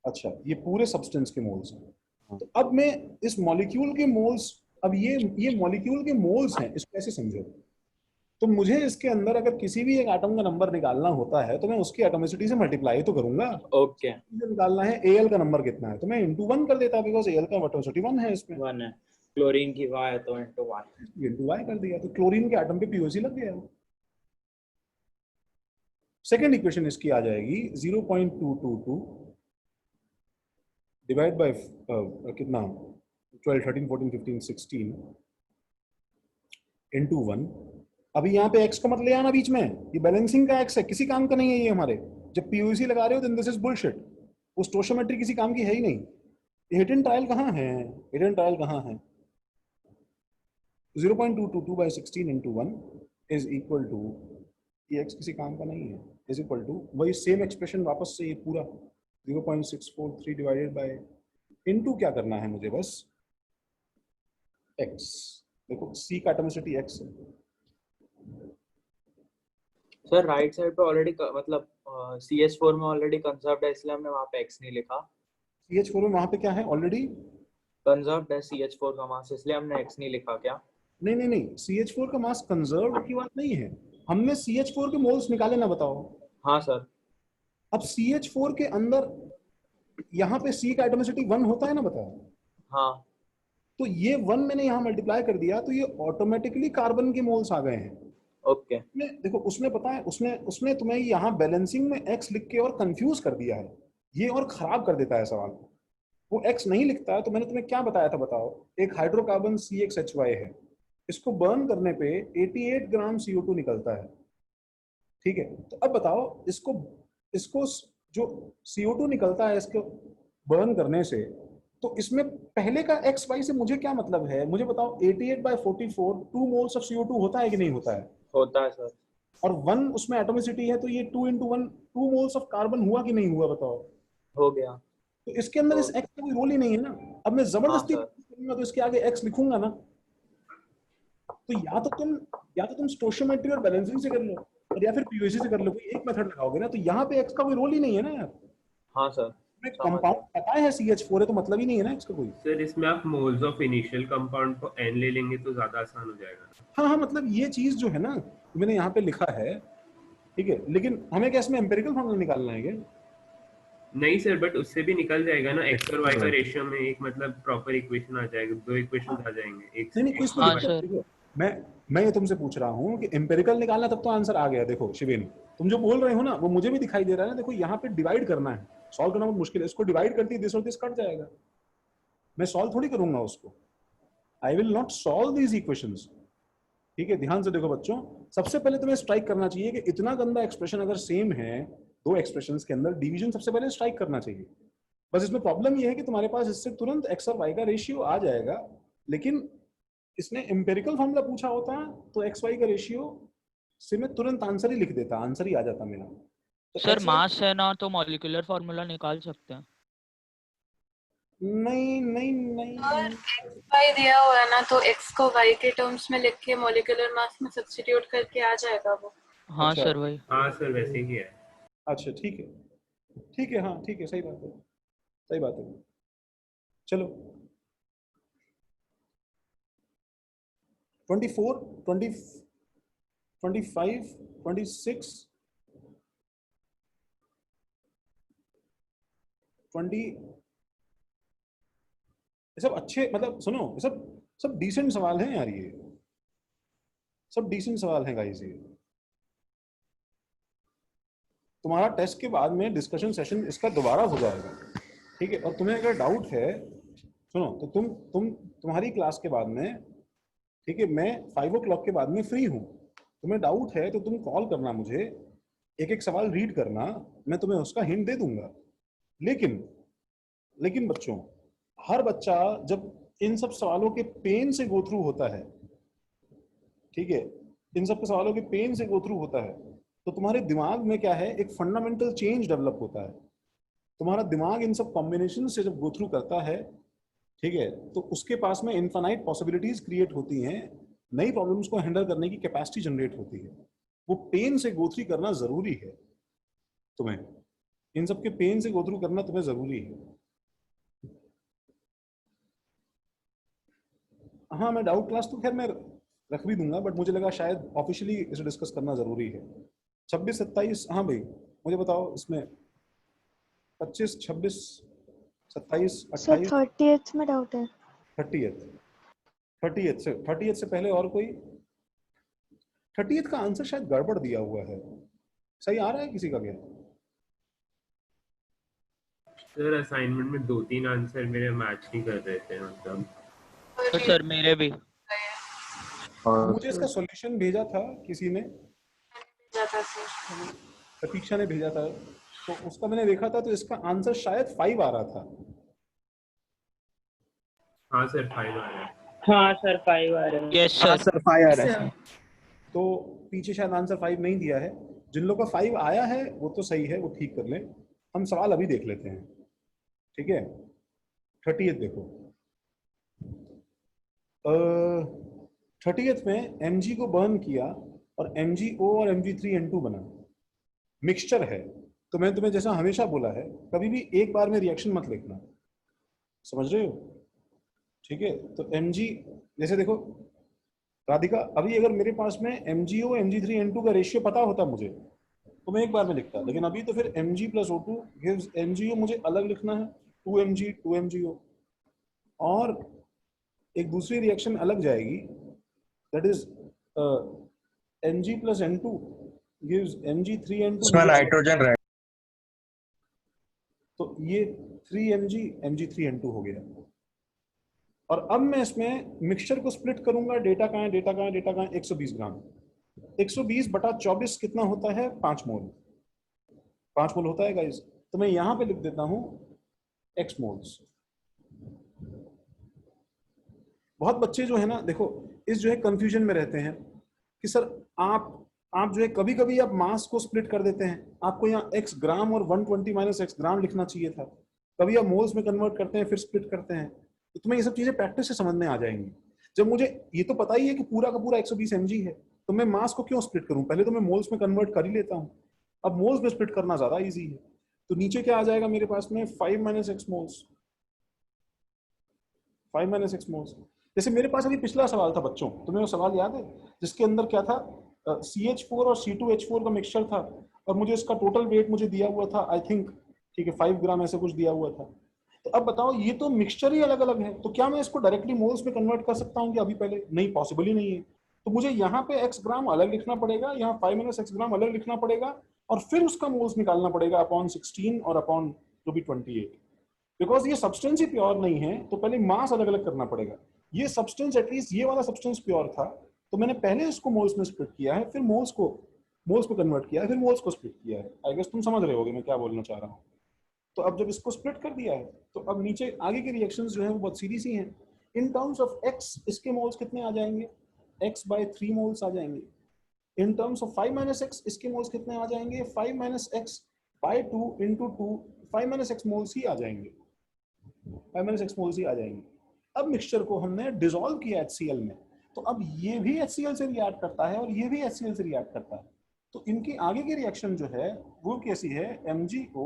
अच्छा, ये पूरे सब्सटेंस के मोल्स हैं। तो अब मैं इस मॉलिक्यूल के मोल्स, अब ये मॉलिक्यूल के मोल्स हैं, इसको ऐसे समझो। तो मुझे इसके अंदर अगर किसी भी एक एटम का नंबर निकालना होता है तो मैं उसकी एटॉमिसिटी से मल्टीप्लाई तो करूंगा। ओके, मुझे निकालना है Al का नंबर कितना है, तो मैं इंटू 1 कर देता, बिकॉज Al का एटॉमिसिटी 1 है इसमें, 1 है। क्लोरीन की Y है तो इंटू 1। इंटू y कर दिया, तो क्लोरीन के एटम पे पीओसी लग गया। सेकेंड इक्वेशन इसकी आ जाएगी 0.222 डिवाइड बाय कितना 12, 13, 14, 15, 16 इंटू 1। अभी यहाँ पे x का मत ले आना बीच में, ये बैलेंसिंग का x है, किसी काम का नहीं है ये हमारे। जब पीओसी लगा रहे हो देन दिस इज बुलशिट, वो स्टोशियोमेट्री किसी काम की है ही नहीं। हिट एंड ट्रायल कहाँ है, हिट एंड ट्रायल कहाँ है। 0.222 by 16 into 1 is equal to, ये x किसी काम का नहीं है, is equal to वही सेम एक्सप्रेशन वापस से ये पूरा 0.643 डिवाइडेड बाय इनटू क्या करना है मुझे, बस x। देखो c का एटॉमिसिटी x है। सर राइट साइड पे ऑलरेडी मतलब CH4 में ऑलरेडी कंजर्व्ड है, इसलिए हमने वहाँ पे X नहीं लिखा। CH4 में वहां पे क्या है ऑलरेडी कंजर्व्ड है CH4 का मास, इसलिए हमने X नहीं लिखा क्या? नहीं नहीं नहीं, CH4 का मास कंजर्व की बात नहीं है, हमने CH4 के मोल्स निकाले ना, बताओ। हाँ सर। अब CH4 के अंदर यहाँ पे C का एटॉमिसिटी 1 होता है ना, बताओ। हाँ तो ये 1 मैंने यहाँ मल्टीप्लाई कर दिया, तो ये ऑटोमेटिकली कार्बन के मोल्स आ गए हैं। ओके। देखो उसने पता है, उसने तुम्हें यहाँ बैलेंसिंग में x लिख के और कंफ्यूज कर दिया है, ये और खराब कर देता है सवाल को। वो x नहीं लिखता है, तो मैंने तुम्हें क्या बताया था, बताओ। एक हाइड्रोकार्बन CXHY है, इसको बर्न करने पे 88 ग्राम CO2 निकलता है, ठीक है। तो अब बताओ इसको जो CO2 निकलता है इसको बर्न करने से, तो इसमें पहले का XY से मुझे क्या मतलब है, मुझे बताओ। 88/44 2 मोल्स ऑफ CO2 होता है कि नहीं होता है? होता है सर। और 1 उसमें एटॉमिसिटी है, तो ये 2 into 1 2 मोल्स ऑफ कार्बन हुआ कि नहीं हुआ, बताओ। हो गया। तो इसके अंदर इस x का कोई रोल ही नहीं है ना। अब मैं जबरदस्ती हाँ, करूंगा तो इसके आगे x लिखूंगा ना। तो या तो तुम स्टोशियोमेट्री और बैलेंसिंग से कर लो, और या फिर पीओसी से कर लो, कोई एक मेथड लगाओगे ना। तो यहाँ पे x का कोई रोल ही नहीं है ना यार। हाँ सर। कंपाउंड पता है CH4 है, तो मतलब ही नहीं है ना x का कोई। सर इसमें आप मोल्स ऑफ इनिशियल कंपाउंड को n ले लेंगे तो ज्यादा आसान हो जाएगा। हाँ हाँ, मतलब ये चीज जो है ना मैंने यहाँ पे लिखा है, ठीक है, लेकिन हमें क्या इसमें एम्पिरिकल फॉर्मूला निकालना है क्या? नहीं सर, बट उससे भी निकल जाएगा ना, x और y का रेशियो में एक मतलब प्रॉपर इक्वेशन आ जाएगा, 2 इक्वेशंस आ जाएंगे एक नहीं कोई इसमें हाँ, दिक्कत सर। नहीं है। मैं ये तुमसे पूछ रहा हूँ कि एम्पिरिकल निकालना, तब तो आंसर आ गया। देखो शिवेन, तुम जो बोल रहे हो ना वो मुझे भी दिखाई दे रहा है ना। देखो यहाँ पे डिवाइड करना है, सॉल्व करना बहुत मुश्किल है। इसको डिवाइड करती है, दिस और दिस कट जाएगा, मैं सॉल्व थोड़ी करूंगा उसको। I will not solve these equations, ठीक है। ध्यान से देखो बच्चों, सबसे पहले तुम्हें स्ट्राइक करना चाहिए कि इतना गंदा एक्सप्रेशन अगर सेम है दो एक्सप्रेशंस के अंदर, डिवीजन सबसे पहले स्ट्राइक करना चाहिए। बस इसमें प्रॉब्लम ये है कि तुम्हारे पास इससे तुरंत x और y का रेशियो आ जाएगा, लेकिन इसने एम्पिरिकल फॉर्मूला पूछा होता तो x y का रेशियो से मैं तुरंत आंसर ही लिख देता, आंसर ही आ जाता मेरा। तो सर XY मास है ना, तो मॉलिक्यूलर फार्मूला निकाल सकते हैं। नहीं नहीं नहीं, y दिया हुआ है ना, तो x को y के टर्म्स में लिख के मॉलिक्यूलर मास में सब्स्टिट्यूट करके आ जाएगा वो। हाँ अच्छा। सर वही। हाँ सर वैसे ही है। अच्छा ठीक है, हाँ ठीक है, सही बात है, सही बात है। चलो 24, 20, 25, 26, 20, ये सब अच्छे, मतलब सुनो, ये सब डिसेंट सवाल हैं यार, ये सब डिसेंट सवाल हैं गाइस। ये तुम्हारा टेस्ट के बाद में डिस्कशन सेशन इसका दोबारा हो जाएगा, ठीक है। और तुम्हें अगर डाउट है, सुनो, तो तुम्हारी क्लास के बाद में, ठीक है, मैं 5 o'clock के बाद में फ्री हूँ। तुम्हें डाउट है तो तुम कॉल करना मुझे, एक एक सवाल रीड करना, मैं तुम्हें उसका हिंट दे दूंगा। लेकिन बच्चों, हर बच्चा जब इन सब सवालों के पेन से गो थ्रू होता है, ठीक है, इन सब सवालों के पेन से गो थ्रू होता है, तो तुम्हारे दिमाग में क्या है, एक फंडामेंटल चेंज डेवलप होता है। तुम्हारा दिमाग इन सब कॉम्बिनेशन से जब गो थ्रू करता है, ठीक है, तो उसके पास में इनफाइनाइट पॉसिबिलिटीज क्रिएट होती हैं, नई प्रॉब्लम्स को हैंडल करने की कैपेसिटी जनरेट होती है। वो पेन से गो थ्रू करना जरूरी है तुम्हें, इन सब के पेन से गो थ्रू करना तुम्हें जरूरी है। हाँ, मैं डाउट क्लास तो खैर मैं रख भी दूंगा, बट मुझे लगा शायद ऑफिशियली इसे डिस्कस करना जरूरी है। 26, 27, हाँ भाई मुझे बताओ इसमें 25, 26, 27, सर 28, 30th में डाउट है। 30th से पहले और कोई? 30th का आंसर शायद गड़बड़ दिया हुआ है, सही आ रहा है किसी का क्या? सर असाइनमेंट में 2-3 आंसर मेरे मैच नहीं कर रहे थे मतलब। तो सर मेरे भी। और मुझे इसका सॉल्यूशन भेजा था किसी ने, जाता सर। प्रतीक्षा ने भेजा था, तो उसका मैंने देखा था, तो इसका आंसर शायद 5 आ रहा था। हाँ सर 5 आ रहा है। हाँ सर 5 आ रहे हैं। यस हाँ सर। सर 5 आ रहा है। तो पीछे शायद आंसर 5 नहीं दिया है। जिन लोगों का 5 आया है वो तो सही है, वो ठीक कर लें। हम सवाल अभी देख लेते हैं, ठीक है? 30th देखो, 30th में Mg को बर्न किया और MgO और Mg3N2 बना, मिक्सचर है। तो मैं तुम्हें जैसा हमेशा बोला है, कभी भी एक बार में रिएक्शन मत लिखना, समझ रहे हो? ठीक है, तो Mg जैसे देखो राधिका, अभी अगर मेरे पास में MgO Mg3N2 का रेशियो पता होता मुझे, तो मैं एक बार में लिखता, लेकिन अभी तो फिर Mg + O2 gives MgO मुझे अलग लिखना है, 2Mg 2MgO, और एक दूसरी रिएक्शन अलग जाएगी, that is Mg + N2 gives Mg3N2। इसमें नाइट्रोजन रहे। तो ये 3Mg Mg3N2 हो गया। और अब मैं इसमें मिक्सचर को स्प्लिट करूंगा, डेटा कहाँ है, डेटा कहाँ है, डेटा कहाँ है, 120 ग्राम। 120/24 कितना होता है? 5 मोल। 5 मोल होता है गाइस। तो मैं यहां पे लिख देता हूं x मोल्स। बहुत बच्चे जो है ना, देखो इस जो है कंफ्यूजन में रहते हैं कि सर आप जो है कभी कभी आप मास को स्प्लिट कर देते हैं, आपको यहाँ x ग्राम और 120 - x ग्राम लिखना चाहिए था। कभी आप मोल्स में कन्वर्ट करते हैं फिर स्प्लिट करते हैं, तो तुम्हें ये सब चीजें प्रैक्टिस से समझ में आ जाएंगी। जब मुझे ये तो पता ही है कि पूरा का पूरा 120 mg है, तो मैं मास को क्यों स्प्लिट करूं? पहले तो मैं मोल्स में कन्वर्ट कर ही लेता हूं। अब मोल्स में स्प्लिट करना ज्यादा इजी है। तो नीचे क्या आ जाएगा मेरे पास में? 5 - x मोल्स। 5 - x moles. जैसे मेरे पास अभी पिछला सवाल था बच्चों, तुम्हें वो सवाल याद है जिसके अंदर क्या था? CH4 और C2H4 का मिक्सचर था, और मुझे इसका टोटल वेट मुझे दिया हुआ था, आई थिंक, ठीक है, 5 ग्राम ऐसे कुछ दिया हुआ था। तो अब बताओ, ये तो मिक्सचर ही अलग अलग है, तो क्या मैं इसको डायरेक्टली मोल्स में कन्वर्ट कर सकता हूँ कि अभी पहले? नहीं, पॉसिबल ही नहीं है। तो मुझे यहाँ पे x ग्राम अलग लिखना पड़ेगा, यहाँ 5 - x ग्राम अलग लिखना पड़ेगा, और फिर उसका मोल्स निकालना पड़ेगा अपॉन 16 और अपॉन जो भी 28। बिकॉज ये सब्सटेंस ही प्योर नहीं है, तो पहले मास अलग अलग करना पड़ेगा। ये सब्सटेंस, एटलीस्ट ये वाला सब्सटेंस प्योर था, तो मैंने पहले इसको मोल्स में स्प्लिट किया है, फिर मोल्स को कन्वर्ट किया है, फिर मोल्स को स्प्लिट किया है। आई गेस तुम समझ रहे होगे मैं क्या बोलना चाह रहा हूँ। तो अब जब इसको स्प्लिट कर दिया है, तो अब नीचे आगे के रिएक्शंस जो है वो बहुत सीधी सी हैं। इन टर्म्स ऑफ x इसके मोल्स कितने आ जाएंगे? x/3 मोल्स आ जाएंगे। इन टर्म्स ऑफ 5 - x इसके मोल्स कितने आ जाएंगे? 5 - x/2 × 2, 5 - x मोल्स ही आ जाएंगे। 5 - x मोल्स ही आ जाएंगे। अब मिक्सचर को हमने डिसॉल्व किया HCl में, तो अब ये भी HCl से रिएक्ट करता है और ये भी HCl से रिएक्ट करता है। तो इनकी आगे की रिएक्शन जो है वो कैसी है? MgO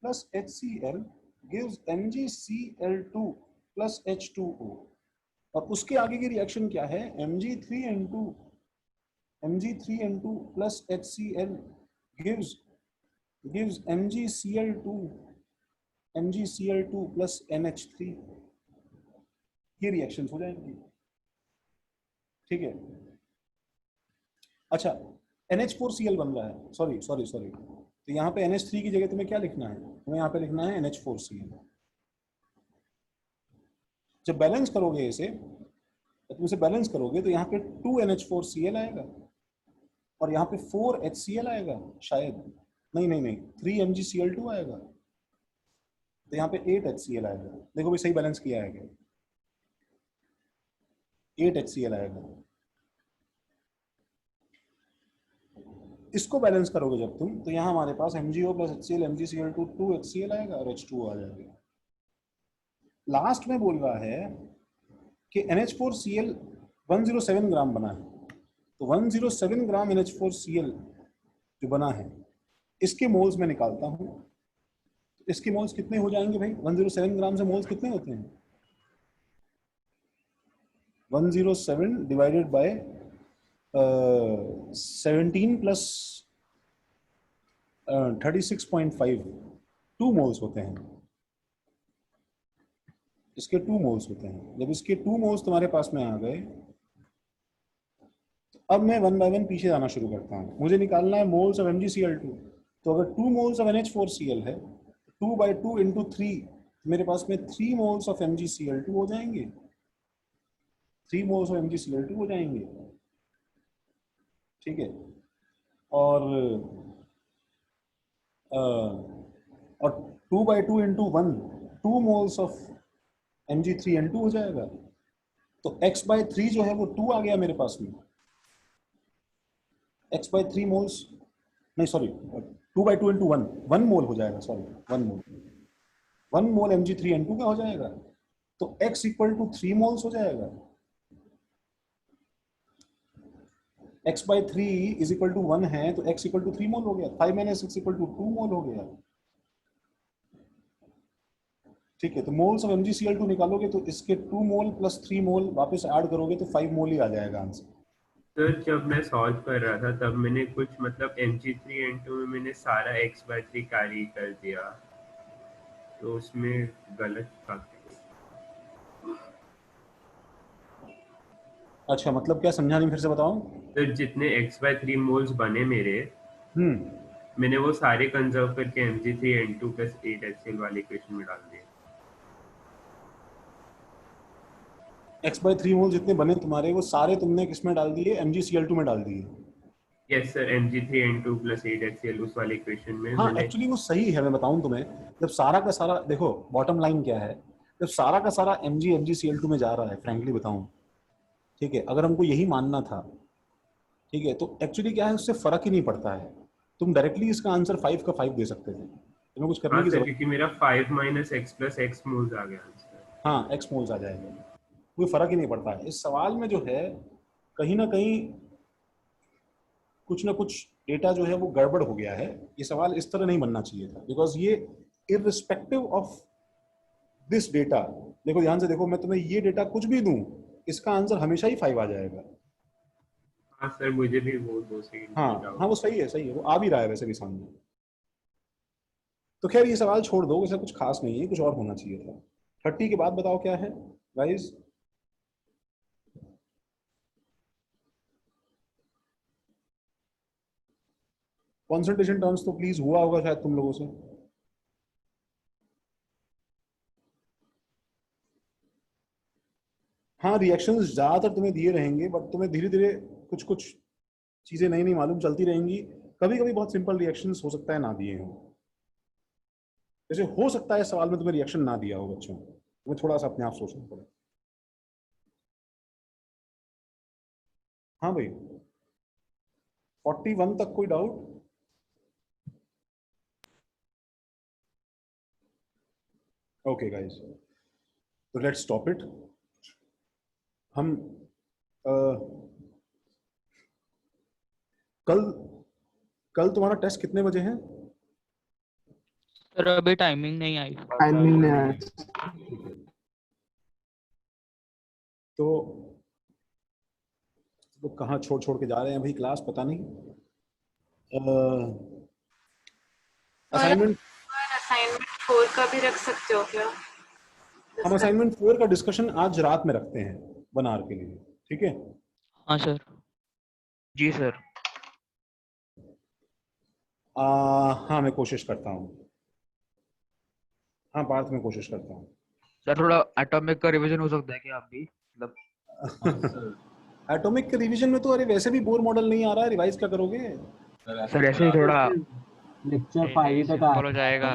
+ HCl gives MgCl2 + H2O। और उसके आगे की रिएक्शन क्या है? Mg3N2 + HCl gives MgCl2 + NH3। ये रिएक्शंस हो जाएंगी, ठीक है? अच्छा, NH4Cl बन रहा है, सॉरी। तो यहाँ पे NH3 की जगह तुम्हें क्या लिखना है? तुम्हें यहाँ पे लिखना है NH4Cl। जब बैलेंस करोगे इसे, तुम इसे बैलेंस करोगे तो यहाँ पे 2 NH4Cl आएगा और यहाँ पे 4 HCl आएगा, शायद नहीं 3 MgCl2 आएगा, तो यहाँ पे 8 HCl आएगा। देखो भी सही बैलेंस किया है क्या? 8 HCl आएगा। इसको बैलेंस करोगे जब तुम, तो यहाँ हमारे पास MgO + HCl MgCl2 2 HCl आएगा और H2O आ जाएगा। लास्ट में बोल रहा है कि NH4Cl 107 ग्राम बना है, तो 107 ग्राम NH4Cl जो बना है, इसके मोल्स में निकालता हूँ। इसके मोल्स कितने हो जाएंगे भाई? 107 ग्राम से मोल्स कितने होते हैं? 107 डिवाइडेड बाय 17 प्लस 36.5, 2 मोल्स होते हैं। इसके 2 मोल्स होते हैं। जब इसके 2 मोल्स तुम्हारे पास में आ गए, अब मैं 1 बाय 1 पीछे जाना शुरू करता हूँ। मुझे निकालना है मोल्स ऑफ MgCl2। तो अगर 2 मोल्स ऑफ NH4Cl है, 2 बाई 2 इंटू 3, मेरे पास में 3 मोल्स ऑफ MgCl2 हो जाएंगे। 3 मोल्स ऑफ MgCl2 हो जाएंगे, ठीक है। और 2 by 2 into 1, 2 moles of Mg3N2 हो जाएगा। तो x बाई 3 जो है वो 2 आ गया मेरे पास में। x बाई 3 मोल्स, नहीं सॉरी, 2 बाई 2 इंटू 1 मोल हो जाएगा, सॉरी 1 मोल Mg3N2 का हो जाएगा। तो x इक्वल टू 3 मोल्स हो जाएगा। x by 3 is equal to 1 है, तो x इक्वल टू 3 मोल हो गया। 5 माइनस 6 इक्वल टू 2 मोल हो गया, ठीक है। तो मोल्स ऑफ MgCl2 निकालोगे तो इसके 2 मोल प्लस 3 मोल वापस ऐड करोगे तो 5 मोल ही आ जाएगा आंसर। सर जब मैं सॉल्व कर रहा था तब मैंने कुछ मतलब Mg3N2 में मैंने सारा x/3 कैरी कर दिया, तो उसमें गलत था। अच्छा, मतलब क्या समझा नहीं, फिर से बताओ। सर जितने x/3 मोल्स बने मेरे, मैंने वो सारे कंजर्व करके Mg3N2 + 8HCl वाले इक्वेशन में डाल दिए। x बाई 3 मोल जितने बने तुम्हारे, वो सारे तुमने किसमें डाल दिए? MgCl2 में डाल दिए। यस सर, Mg3N2 + 8HCl उस वाले इक्वेशन में हाँ, मैंने। एक्चुअली वो सही है। मैं बताऊं तुम्हें, जब सारा का सारा, देखो बॉटम लाइन क्या है, जब सारा का सारा MgCl2 में जा रहा है, फ्रैंकली बताऊं, ठीक है, अगर हमको यही मानना था, ठीक है, तो एक्चुअली क्या है, उससे फर्क ही नहीं पड़ता है। तुम डायरेक्टली इसका आंसर 5 का 5 दे सकते थे, तुम्हें कुछ करने की जरूरत। क्योंकि मेरा 5 - x + x मोल्स आ गया आंसर। हाँ, x मोल्स आ जाएगा, कोई फर्क ही नहीं पड़ता है। इस सवाल में जो है, कहीं ना कहीं कुछ ना कुछ डेटा जो है वो गड़बड़ हो गया है। ये सवाल इस तरह नहीं बनना चाहिए था, बिकॉज ये इररिस्पेक्टिव ऑफ दिस डेटा, देखो ध्यान से देखो, मैं तुम्हें ये डेटा कुछ भी दूं, इसका आंसर हमेशा ही 5 आ जाएगा। हाँ सर, मुझे भी वो 2 सेकंड। हाँ, वो सही है, सही है, वो आ भी रहा है वैसे भी सामने। तो खैर ये सवाल छोड़ दो, इसका कुछ खास नहीं है, कुछ और होना चाहिए था। 30 के बाद बताओ क्या है गाइस? कॉन्सेंट्रेशन टर्म्स तो प्लीज हुआ होगा शायद तुम लोगों से। हाँ, रिएक्शंस ज्यादातर तुम्हें दिए रहेंगे, बट तुम्हें धीरे धीरे कुछ कुछ चीजें नई नई मालूम चलती रहेंगी। कभी कभी बहुत सिंपल रिएक्शंस हो सकता है ना दिए हों। जैसे हो सकता है सवाल में तुम्हें रिएक्शन ना दिया हो बच्चों, तुम्हें थोड़ा सा अपने आप सोचना पड़े। हाँ भाई, 41 तक कोई डाउट? ओके गाइस, तो लेट्स स्टॉप इट। हम कल तुम्हारा टेस्ट कितने बजे है? सर अभी टाइमिंग नहीं आई। टाइमिंग नहीं आया। तो कहाँ छोड़ छोड़ के जा रहे हैं भाई क्लास, पता नहीं। असाइनमेंट 4 का भी रख सकते हो क्या? हम असाइनमेंट 4 का डिस्कशन आज रात में रखते हैं 1 आवर के लिए, ठीक है? हाँ सर। जी सर। हाँ, मैं कोशिश करता हूँ। हाँ पार्थ, मैं कोशिश करता हूँ। सर थोड़ा एटॉमिक का रिवीजन हो सकता है क्या आप भी, मतलब एटॉमिक के रिवीजन में तो अरे वैसे भी बोर मॉडल नहीं आ रहा है, रिवाइज क्या करोगे? सर ऐसे ही थोड़ा लेक्चर 5 तक हो जाएगा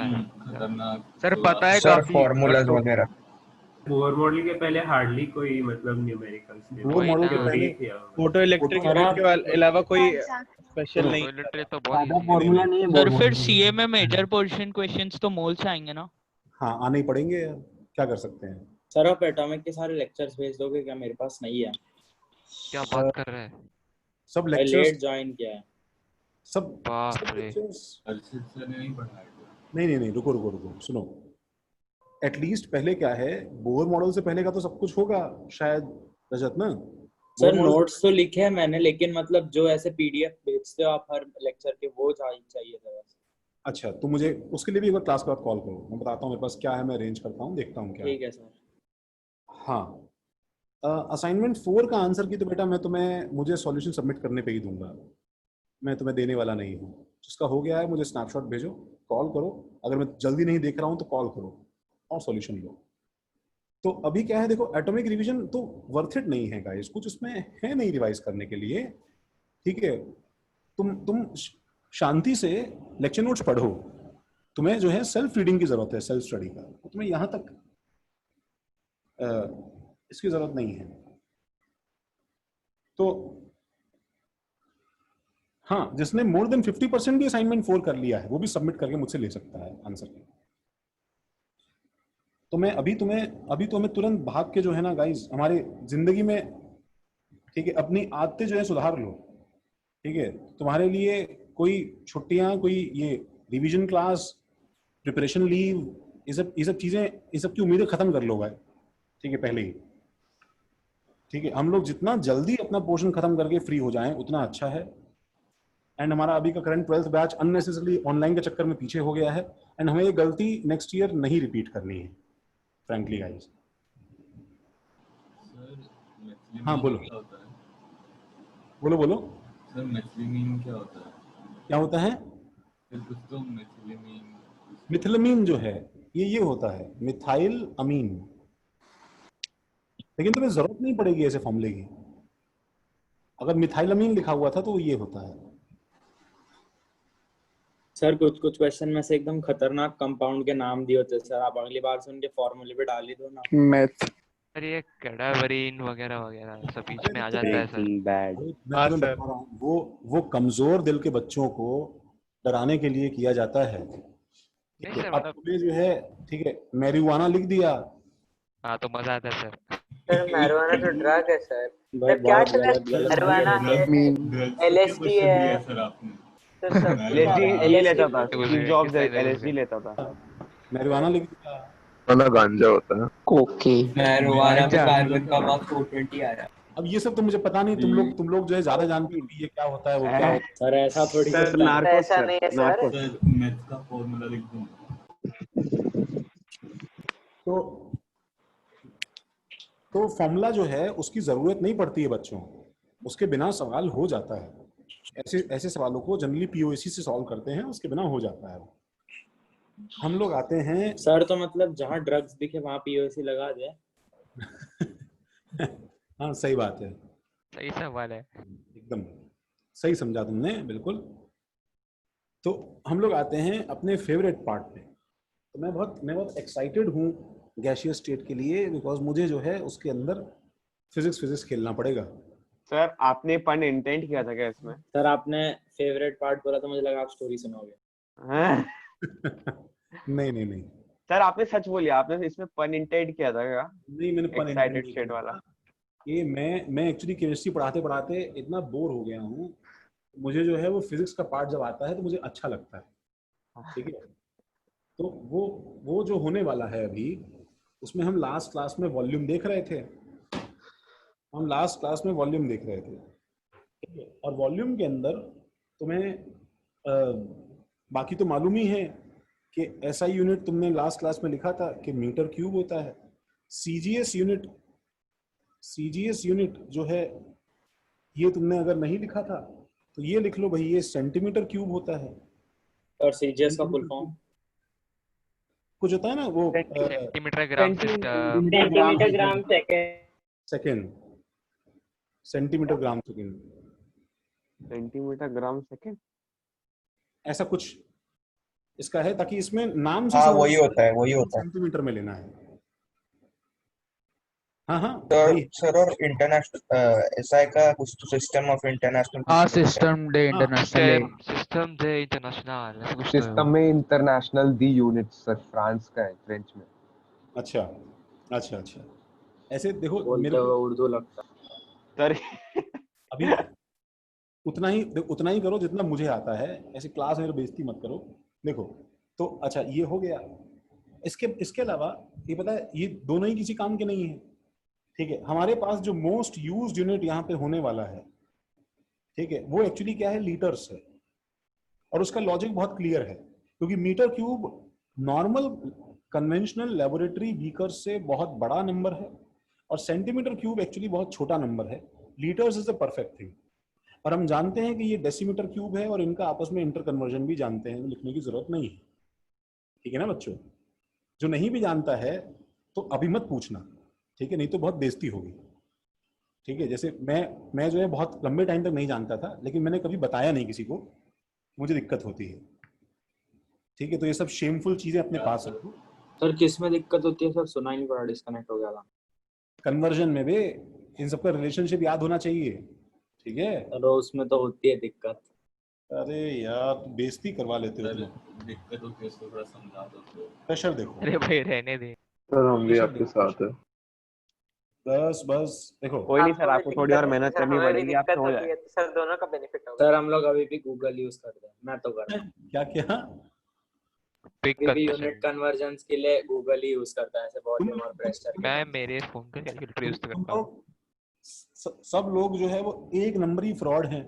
सर, पता है सर काफी फॉर्मूलाज वगैरह। बोर मॉडल के पहले हार्डली कोई मतलब न्यूमेरिकल्स थे। बोर मॉडल के पहले फोटो इलेक्ट्रिक के अलावा कोई स्पेशल नहीं। टॉयलेटरी तो बहुत ज्यादा फॉर्मूला नहीं है सर। फिर सीए में मेजर पोर्शन क्वेश्चंस तो मोल से आएंगे ना? हाँ, आने ही पड़ेंगे यार, क्या कर सकते हैं। सर आप एटॉमिक के सारे लेक्चर्स भेज दोगे क्या? मेरे पास नहीं है। क्या बात कर रहे हैं? सब मैं लेक्चर्स लेट ज्वाइन किया है। सब बाप रे। lectures- नहीं पढ़ा है नहीं, रुको रुको रुको, सुनो। एटलीस्ट पहले क्या है, बोर मॉडल से पहले का तो सब कुछ होगा शायद, रजत ना? सर बोर मॉडल नोट्स तो लिखे हैं मैंने, लेकिन मतलब जो ऐसे पीडीएफ भेजते हो आप हर लेक्चर के, वो चाहिए था बस। अच्छा, तो मुझे उसके लिए भी एक बार क्लास के बाद कॉल करो, मैं बताता हूँ मेरे पास क्या है, मैं अरेंज करता हूँ, देखता हूँ क्या है। ठीक है सर। हाँ, असाइनमेंट 4 का आंसर की तो बेटा मैं तुम्हें, मुझे सॉल्यूशन सबमिट करने पे ही दूंगा, मैं तुम्हें देने वाला नहीं हूँ। जिसका हो गया है मुझे स्नैपशॉट भेजो, कॉल करो, अगर मैं जल्दी नहीं देख रहा हूँ तो कॉल करो और सॉल्यूशन लो। तो अभी क्या है, देखो एटॉमिक रिवीजन तो वर्थ इट नहीं है गाइस, कुछ उसमें है नहीं रिवाइज करने के लिए, ठीक है? तुम शांति से लेक्चर नोट्स पढ़ो, तुम्हें जो है सेल्फ रीडिंग की जरूरत है, सेल्फ स्टडी का, तुम्हें यहाँ तक इसकी जरूरत नहीं है। तो हाँ, जिसने मोर देन 50% भी असाइनमेंट 4 कर लिया है वो भी सबमिट करके मुझसे ले सकता है आंसर। तो मैं अभी तो हमें तुरंत भाग के जो है ना गाइस, हमारे जिंदगी में, ठीक है, अपनी आदतें जो है सुधार लो, ठीक है? तुम्हारे लिए कोई छुट्टियां, कोई ये रिवीजन क्लास, प्रिपरेशन लीव, ये सब चीजें, ये सब की उम्मीदें खत्म कर लो भाई, ठीक है, पहले ही। ठीक है, हम लोग जितना जल्दी अपना पोर्शन खत्म करके फ्री हो जाएं उतना अच्छा है। एंड हमारा अभी का current 12th batch unnecessarily online के चक्कर में पीछे हो गया है, एंड हमें ये गलती नेक्स्ट ईयर नहीं रिपीट करनी है, फ्रैंकली गाइस। हाँ बोलो बोलो बोलो। सर मेथिलीमीन क्या होता है? क्या होता है? सर कुछ तो मेथिलीमीन। मिथिलमीन जो है ये होता है मिथाइल अमीन, लेकिन तुम्हें जरूरत नहीं पड़ेगी ऐसे फॉर्मूले की। अगर मिथाइल अमीन लिखा हुआ था तो ये होता है। सर कुछ क्वेश्चन में से एकदम खतरनाक कंपाउंड के नाम दिए होते हैं सर, आप अगली बार से उनके फॉर्मूले पे डाल ही दो ना। मैथ सर ये कैडावरीन वगैरह वगैरह सब बीच में आ जाता है सर। मैं तुम्हें बता रहा हूँ, वो कमजोर दिल के बच्चों को डराने के लिए किया जाता है। नहीं सर, अब मतलब तुम्हें जो है, ठीक है, मैरिजुआना लिख दिया, हाँ तो मजा आता है सर। सर मैरिजुआना तो ड्रग है सर। सर क्या मैरिजुआना है, एलएसडी है सर आपने एलएसडी ये लेता था, स्टीव जॉब्स एलएसडी लेता था। मैरिजुआना लिख दिया, वाला गांजा होता है। कोके मैरिजुआना में कार्बन का मार्क 420 आ रहा है। अब ये सब तो मुझे पता नहीं, तुम लोग जो है ज्यादा जानते हो कि ये क्या होता है, वो क्या होता है। सर ऐसा थोड़ी सर नार्कोस, ऐसा नहीं है सर। मैथ का फॉर्मूला लिख दूं? तो फॉर्मूला जो है उसकी जरूरत नहीं पड़ती है बच्चों, उसके बिना सवाल हो जाता है। ऐसे सवालों को जनरली पीओएसी से सॉल्व करते हैं, उसके बिना हो जाता है। हम लोग आते हैं सर, तो मतलब जहाँ ड्रग्स दिखे वहाँ पीओएसी लगा दे। हाँ सही बात है, सही सवाल है, एकदम सही समझा तुमने, बिल्कुल। तो हम लोग आते हैं अपने फेवरेट पार्ट पे। तो मैं बहुत एक्साइटेड हूँ गैसियस स्टेट के लिए, बिकॉज मुझे जो है उसके अंदर फिजिक्स खेलना पड़ेगा। सर आपने पन इंटेंट किया था क्या इसमें? सर आपने फेवरेट पार्ट बोला तो मुझे लगा आप स्टोरी सुनाओगे। नहीं सर आपने सच बोलिए, आपने इसमें पन इंटेंट किया था क्या? नहीं, मैंने पन एक्साइटेड स्टेट वाला। ये मैं एक्चुअली केमिस्ट्री पढ़ाते पढ़ाते इतना बोर हो गया हूँ, मुझे जो है वो फिजिक्स का पार्ट जब आता है तो मुझे अच्छा लगता है, ठीक है? तो वो जो होने वाला है अभी, उसमें हम लास्ट क्लास में वॉल्यूम देख रहे थे, ठीक है? और वॉल्यूम के अंदर तुम्हें बाकी तो मालूम ही है कि एसआई यूनिट तुमने लास्ट क्लास में लिखा था कि मीटर क्यूब होता है। सीजीएस यूनिट जो है, ये तुमने अगर नहीं लिखा था तो ये लिख लो भाई, ये सेंटीमीटर क्यूब होता है। और सीजीएस का फुल फॉर्म कुछ होता है ना वो, centimetre gram second, centimetre gram second, ऐसा कुछ इसका है, ताकि इसमें नाम से वही होता है सेंटीमीटर में लेना है। हाँ सर और इंटरनेशनल एसआई का कुछ तो system of international, system day international, system day international, ऐसा कुछ तो सिस्टम में इंटरनेशनल दी यूनिट सर, फ्रांस का है, फ्रेंच में। अच्छा ऐसे देखो, मेरे को उर्दू लगता सर। अभी उतना ही करो जितना मुझे आता है, ऐसे क्लास में बेइज्जती मत करो। देखो, तो अच्छा ये हो गया। इसके इसके अलावा ये पता है ये दोनों ही किसी काम के नहीं है, ठीक है। हमारे पास जो मोस्ट यूज्ड यूनिट यहाँ पे होने वाला है, ठीक है, वो एक्चुअली क्या है, लीटर्स है। और उसका लॉजिक बहुत क्लियर है, क्योंकि metre cube normal conventional laboratory beaker से बहुत बड़ा नंबर है और सेंटीमीटर क्यूब एक्चुअली बहुत छोटा नंबर है। Litres is the perfect thing. और हम जानते हैं कि ये डेसीमीटर क्यूब है और इनका आपस में इंटर कन्वर्जन भी जानते हैं, लिखने की जरूरत नहीं है, ठीक है ना बच्चों। जो नहीं भी जानता है तो अभी मत पूछना, ठीक है, नहीं तो बहुत बेइज्जती होगी, ठीक है। जैसे मैं जो है बहुत लंबे टाइम तक नहीं जानता था, लेकिन मैंने कभी बताया नहीं किसी को, मुझे दिक्कत होती है, ठीक है। तो ये सब शेमफुल चीजें अपने पास रखो। सर किस में दिक्कत होती है सर? सुना ही नहीं पड़ा, डिस्कनेक्ट हो गया था। कन्वर्जन में भी इन सबका रिलेशनशिप याद होना चाहिए, ठीक है। तो उसमें तो होती है दिक्कत। अरे यार बेइज्जती करवा लेते हो सर तुम। दिक्कत होती है उसको थोड़ा समझा दो तो। प्रेशर देखो, अरे भाई रहने दे। सर हम भी प्रेशर आपके देखो, साथ है। बस बस देखो। कोई नहीं सर, आपको भी आपको थोड़ी और दिक्कत होती है मेहनत सर, करनी हमें भी पड़ेगी, आपसे दिक्कत हो होती है, जाएगा। तो सर दोनों का बेनिफिट होगा। सर हम लोग अभी भी गूगल यूज करते हैं, मैं तो करता हूँ। क्या क्या पिक अभी भी करते यूनिट सर। कन्वर्जन्स के लिए गूगल ही यूज करता है, ऐसे वॉल्यूम और प्रेशर के मैं लिए। मेरे फोन का कैलकुलेटर यूज तुम करता हूँ। लोग सब लोग जो है वो एक नंबरी फ्रॉड हैं,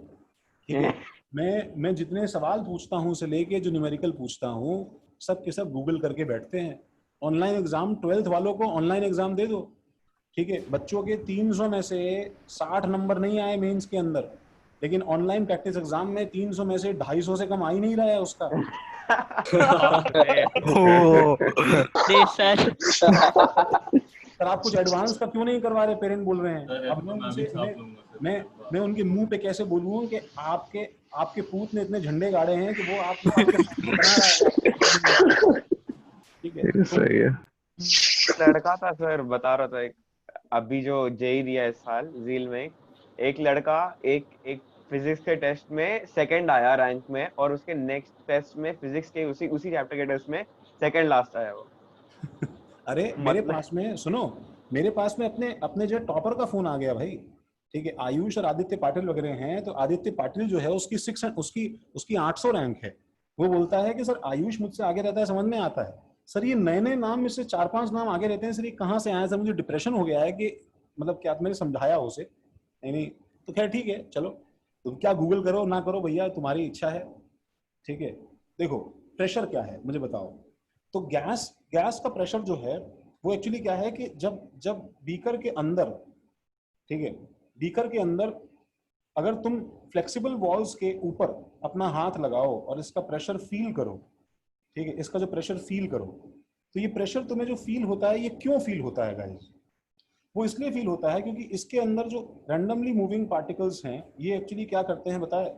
ठीक है। मैं जितने सवाल पूछता हूँ से लेके जो न्यूमेरिकल पूछता हूँ, सब के सब गूगल करके बैठते हैं। ऑनलाइन एग्जाम 12th वालों को ऑनलाइन एग्जाम दे दो, ठीक है। बच्चों के 300 में से 60 नंबर नहीं आए मेंस के अंदर, लेकिन ऑनलाइन प्रैक्टिस एग्जाम में 300 में से 250 से कम आ ही नहीं रहा है उसका। सर आप कुछ एडवांस का क्यों नहीं करवा रहे, पेरेंट बोल रहे हैं। सर अब तो मैं मैं भी उनसे छाप लूंगा सर। मैं उनके मुंह पे कैसे बोलूँ कि आपके आपके पूत ने इतने झंडे गाड़े हैं कि वो आपके सामने बना रहा है, ठीक है। ये सही है। लड़का था सर, बता रहा था एक, अभी जो जेई दिया इस साल जील में, एक लड़का एक एक फिजिक्स के टेस्ट में सेकंड आया रैंक में, और उसके नेक्स्ट टेस्ट में फिजिक्स के उसी उसी चैप्टर के टेस्ट में सेकंड लास्ट आया वो। अरे मेरे मतलब पास में सुनो, मेरे पास में अपने अपने जो टॉपर का फोन आ गया भाई, ठीक है। आयुष और आदित्य पाटिल वगैरह हैं, तो आदित्य पाटिल जो है उसकी उसकी 800 रैंक है। वो बोलता है कि सर आयुष मुझसे आगे रहता है, समझ में आता है। सर ये नए नए नाम में से 4-5 नाम आगे रहते हैं, सर ये कहाँ से आए। सर मुझे डिप्रेशन हो गया है कि मतलब क्या, मैंने समझाया उसे, नहीं नहीं तो खैर ठीक है, चलो तुम क्या गूगल करो ना करो भैया, तुम्हारी इच्छा है, ठीक है। देखो प्रेशर क्या है मुझे बताओ। तो गैस गैस का प्रेशर जो है वो एक्चुअली क्या है कि जब जब बीकर के अंदर, ठीक है, बीकर के अंदर अगर तुम फ्लेक्सिबल वॉल्स के ऊपर अपना हाथ लगाओ और इसका प्रेशर फील करो, ठीक है, इसका जो प्रेशर फील करो, तो ये प्रेशर तुम्हें जो फील होता है, ये क्यों फील होता है गाइस? वो इसलिए फील होता है क्योंकि इसके अंदर जो रैंडमली मूविंग पार्टिकल्स हैं, ये एक्चुअली क्या करते हैं बताए,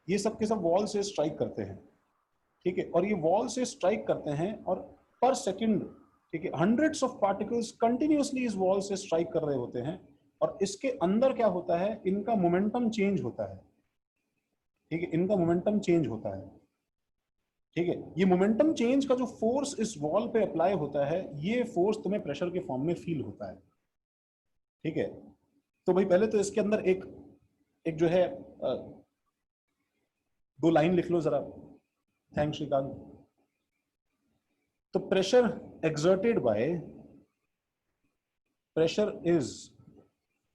ये सब के सब वॉल से स्ट्राइक करते हैं, ठीक है। और ये वॉल से स्ट्राइक करते हैं और पर सेकंड, ठीक है, हंड्रेड्स ऑफ पार्टिकल्स कंटिन्यूअसली इस वॉल से स्ट्राइक कर रहे होते हैं। और इसके अंदर क्या होता है, इनका मोमेंटम चेंज होता है, ठीक है, इनका मोमेंटम चेंज होता है, ठीक है। ये मोमेंटम चेंज का जो फोर्स इस वॉल पे अप्लाई होता है, ये फोर्स तुम्हें प्रेशर के फॉर्म में फील होता है, ठीक है। तो भाई पहले तो इसके अंदर एक एक जो है 2 लाइन लिख लो जरा। थैंक्स श्रीकांत। तो pressure exerted by, pressure is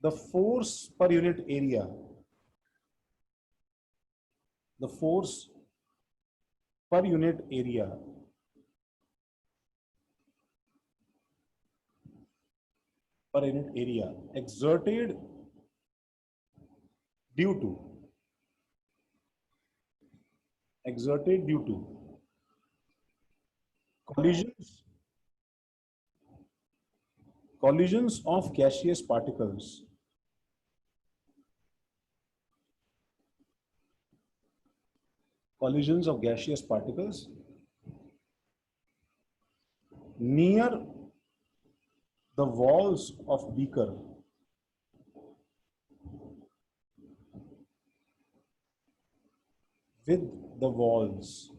the force per unit area, the force per unit area exerted due to collisions of gaseous particles near the walls of beaker with the walls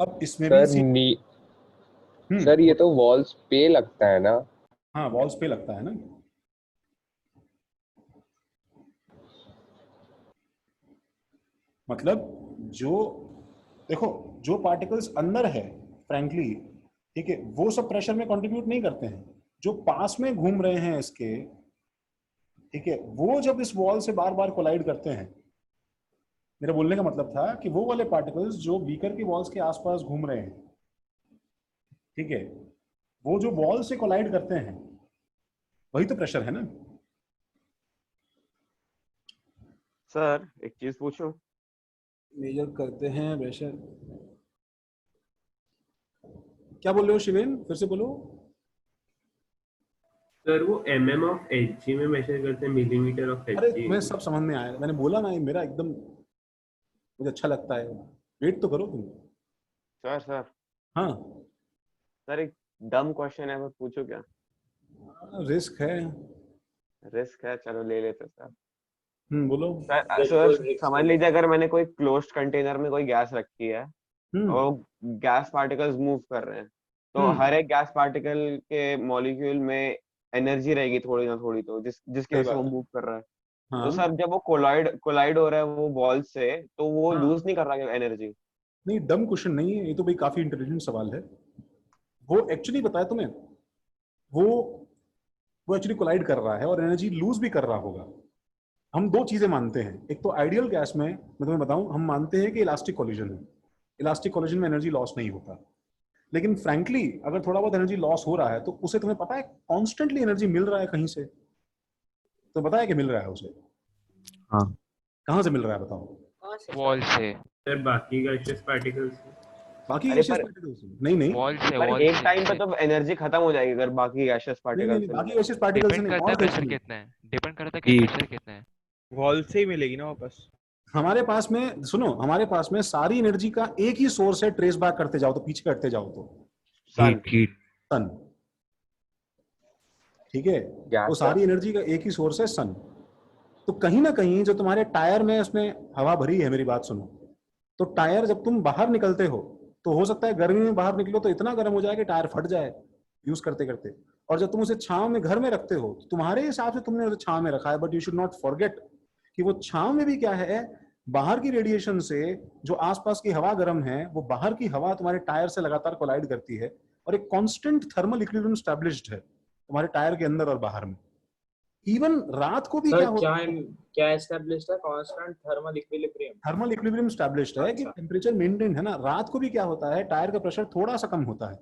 अब इसमें भी sir ये तो walls पे लगता है ना? हाँ, वॉल्स पे लगता है ना। मतलब जो देखो, जो पार्टिकल्स अंदर है फ्रैंकली, ठीक है, वो सब प्रेशर में कंट्रीब्यूट नहीं करते हैं। जो पास में घूम रहे हैं इसके, ठीक है, वो जब इस वॉल से बार बार कोलाइड करते हैं, मेरा बोलने का मतलब था कि वो वाले पार्टिकल्स जो बीकर की वॉल्स के आसपास घूम रहे हैं, ठीक है, वो जो वॉल से कोलाइड करते हैं, वही तो प्रेशर है ना। सर एक चीज पूछूं? मेजर करते हैं प्रेशर। क्या बोल रहे हो शिवेन, फिर से बोलो। सर वो mm ऑफ Hg में मेजर करते हैं, मिलीमीटर ऑफ अरे Hg। तुम्हें सब समझ में आया, मैंने बोला ना, ये मेरा एकदम मुझे अच्छा लगता है। वेट तो करो तुम। सर हाँ, सर एक डम क्वेश्चन है, मैं पूछूं क्या? रिस्क है। रिस्क है, चलो ले लेते सर। बोलो। सर समझ लीजिए, अगर मैंने कोई क्लोज्ड कंटेनर में कोई गैस रखी है और गैस पार्टिकल्स मूव कर रहे हैं, तो हर एक गैस पार्टिकल के मॉलिक्यूल में एनर्जी रहेगी थोड़ी ना थोड़ी, तो जिसकी वजह से वो मूव कर रहा है। तो सर जब वो कोलाइड हो रहा है वो बॉल से, तो वो लूज नहीं कर रहा है एनर्जी? नहीं, डम क्वेश्चन नहीं है ये तो भाई, काफी इंटेलिजेंट सवाल है। वो एक्चुअली बताया तुम्हें, वो एक्चुअली कोलाइड कर रहा है और एनर्जी लूज भी कर रहा होगा। हम दो चीजें मानते हैं, एक तो आइडियल गैस में मैं तुम्हें बताऊं, हम मानते हैं कि इलास्टिक कोलिजन है, इलास्टिक कोलिजन में एनर्जी लॉस नहीं होता। लेकिन फ्रैंकली अगर थोड़ा बहुत एनर्जी लॉस हो रहा है, तो उसे तुम्हें पता है कॉन्स्टेंटली एनर्जी मिल रहा है कहीं से, तो पता है कि मिल रहा है उसे। हाँ, कहाँ से मिल रहा है बताओ? वॉल से। सर बाकी गैसियस पार्टिकल्स बाकी गैसियस पार्टिकल्स नहीं वॉल से, पर वॉल एक से। टाइम पे तो एनर्जी खत्म हो जाएगी अगर बाकी गैसियस पार्टिकल्स बाकी गैसियस पार्टिकल्स डिपेंड नहीं, करता है और प्रेशर नहीं। कितना है, डिपेंड करता है कि प्रेशर कितना है। वॉल से ही मिलेगी ना वापस। हमारे पास में सुनो, हमारे पास में सारी एनर्जी का एक ही सोर्स है, ट्रेस बैक करते जाओ तो, पीछे करते जाओ तो सन। ठीक है, वो सारी एनर्जी का एक ही सोर्स है, सन। तो कहीं ना कहीं जो तुम्हारे टायर में उसमें हवा भरी है, मेरी बात सुनो, तो टायर जब तुम बाहर निकलते हो, तो हो सकता है गर्मी में बाहर निकलो तो इतना गर्म हो जाए कि टायर फट जाए यूज करते करते। और जब तुम उसे छांव में घर में रखते हो, तो तुम्हारे हिसाब से तुमने उसे छांव में रखा है, but you should not forget कि वो छांव में भी क्या है, बाहर की रेडिएशन से जो आसपास की हवा गर्म है, वो बाहर की हवा तुम्हारे टायर से लगातार कोलाइड करती है, और एक कांस्टेंट थर्मल इक्विलिब्रियम स्टैब्लिश्ड है तुम्हारे टायर के अंदर और बाहर में। इवन रात को भी क्या होता है, क्या एस्टैब्लिश्ड है? Constant thermal equilibrium. Thermal equilibrium established है कि टेम्परेचर मेंटेन है ना। रात को भी क्या होता है, टायर का प्रेशर थोड़ा सा कम होता है,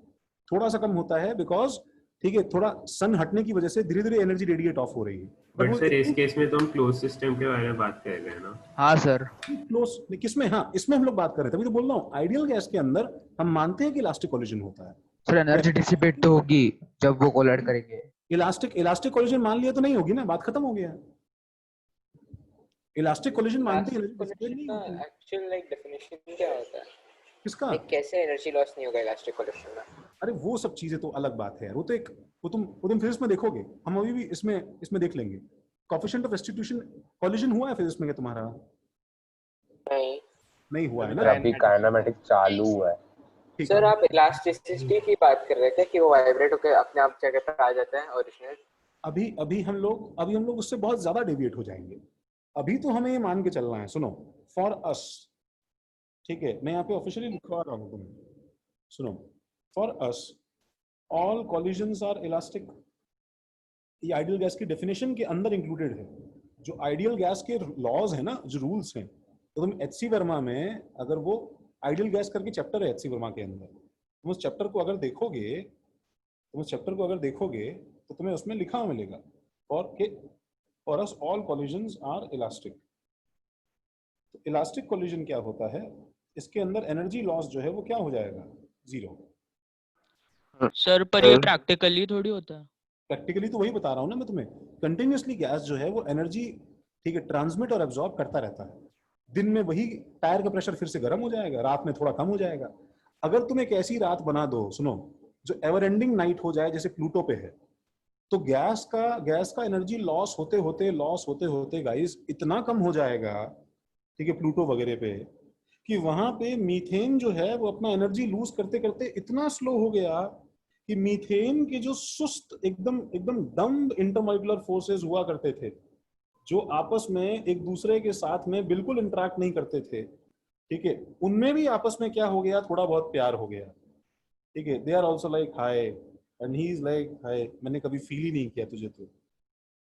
थोड़ा सा कम होता है, बिकॉज ठीक है, थोड़ा सन हटने की वजह से धीरे धीरे एनर्जी रेडिएट ऑफ हो रही है। बट सर इस केस में तो हम क्लोज सिस्टम के बारे में बात कर रहे हैं ना। हाँ सर, क्लोज किसमें? हाँ, इसमें हम लोग बात कर रहे थे, तभी तो बोल रहा हूँ, आइडियल गैस के अंदर हम मानते हैं कि इलास्टिक कोलिजन होता है। सर एनर्जी डिसिपेट तो होगी जब वो कोलाइड करेंगे। इलास्टिक कोलिजन मान लिया तो नहीं होगी ना, बात खत्म हो गया। इलास्टिक कोलिजन मानते हैं, एक्चुअल लाइक डेफिनेशन क्या होता है किसका? कैसे एनर्जी लॉस नहीं होगा इलास्टिक कोलिजन में? अरे वो सब चीजें तो अलग बात है यार, वो तो एक वो तुम फिजिक्स में देखोगे, हम अभी भी इसमें देख लेंगे। कोएफिशिएंट ऑफ रेस्टिट्यूशन कोलिजन हुआ है फिजिक्स में क्या तुम्हारा? नहीं हुआ है ना, अभी काइनेमेटिक चालू है। सर आप इलास्टिसिटी की बात कर रहे थे कि वो वाइब्रेट होकर अपने आप जगह पर आ जाता है ओरिजिनल। अभी हम लोग उससे बहुत ज्यादा डेविएट हो जाएंगे। अभी तो हमें ये मान के चलना है, सुनो, फॉर अस, ठीक है, मैं यहाँ पे ऑफिशियली लिखवा रहा हूँ तुम्हें, सुनो, for us all collisions are elastic. ये आइडियल गैस की डेफिनेशन के अंदर इंक्लूडेड है। जो आइडियल गैस के लॉज है ना, जो रूल्स हैं, तो तुम एच सी वर्मा में, अगर वो आइडियल गैस करके चैप्टर है एच सी वर्मा के अंदर, तुम उस चैप्टर को अगर देखोगे तो तुम्हें उसमें लिखा मिलेगा for us all collisions are elastic. तो इलास्टिक कोलिजन क्या होता है, इसके अंदर एनर्जी लॉस जो है वो क्या हो जाएगा, जीरो। सर पर ये प्रैक्टिकली थोड़ी होता है। प्रैक्टिकली तो वही बता रहा हूँ ना मैं तुम्हें, कंटिन्यूअसली गैस जो है वो एनर्जी, ठीक है, ट्रांसमिट और एब्जॉर्ब करता रहता है। दिन में वही टायर का प्रेशर फिर से गर्म हो जाएगा, रात में थोड़ा कम हो जाएगा। अगर तुम एक ऐसी रात बना दो, सुनो, जो एवर एंडिंग नाइट हो जाए जैसे प्लूटो पे है, तो गैस का एनर्जी लॉस होते होते गाइस इतना कम हो जाएगा, ठीक है, प्लूटो वगैरह पे, कि वहां पे मीथेन जो है वो अपना एनर्जी लूज करते करते इतना स्लो हो गया कि मीथेन के जो सुस्त एकदम एकदम डम्ब इंटरमॉलिक्यूलर फोर्सेस हुआ करते थे, जो आपस में एक दूसरे के साथ में बिल्कुल इंटरेक्ट नहीं करते थे, ठीक है, उनमें भी आपस में क्या हो गया, थोड़ा बहुत प्यार हो गया, ठीक है। They are also like hi and he is like hi, मैंने कभी फील ही नहीं किया तुझे तो।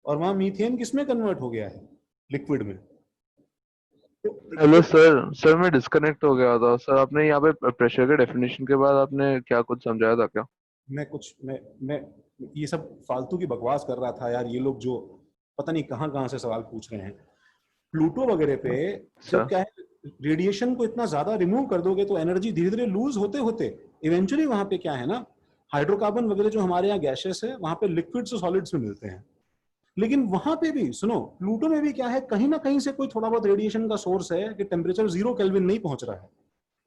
और वहां मीथेन किसमें कन्वर्ट हो गया है? लिक्विड में। हेलो सर मैं डिस्कनेक्ट हो गया था सर। आपने यहाँ पे प्रेशर के डेफिनेशन के बाद आपने क्या कुछ समझाया था क्या? मैं ये सब फालतू की बकवास कर रहा था यार। ये लोग जो पता नहीं कहाँ कहाँ से सवाल पूछ रहे हैं प्लूटो वगैरह पे, जब क्या है रेडिएशन को इतना ज्यादा रिमूव कर दोगे तो एनर्जी धीरे धीरे लूज होते होते इवेंचुअली वहां पे क्या है ना, हाइड्रोकार्बन वगैरह जो हमारे यहाँ गैसेस है वहां पे लिक्विड्स और सॉलिड्स में मिलते हैं। लेकिन वहां पे भी सुनो, प्लूटो में भी क्या है, कहीं ना कहीं से कोई थोड़ा बहुत रेडिएशन का सोर्स है कि टेम्परेचर 0 केल्विन नहीं पहुंच रहा है।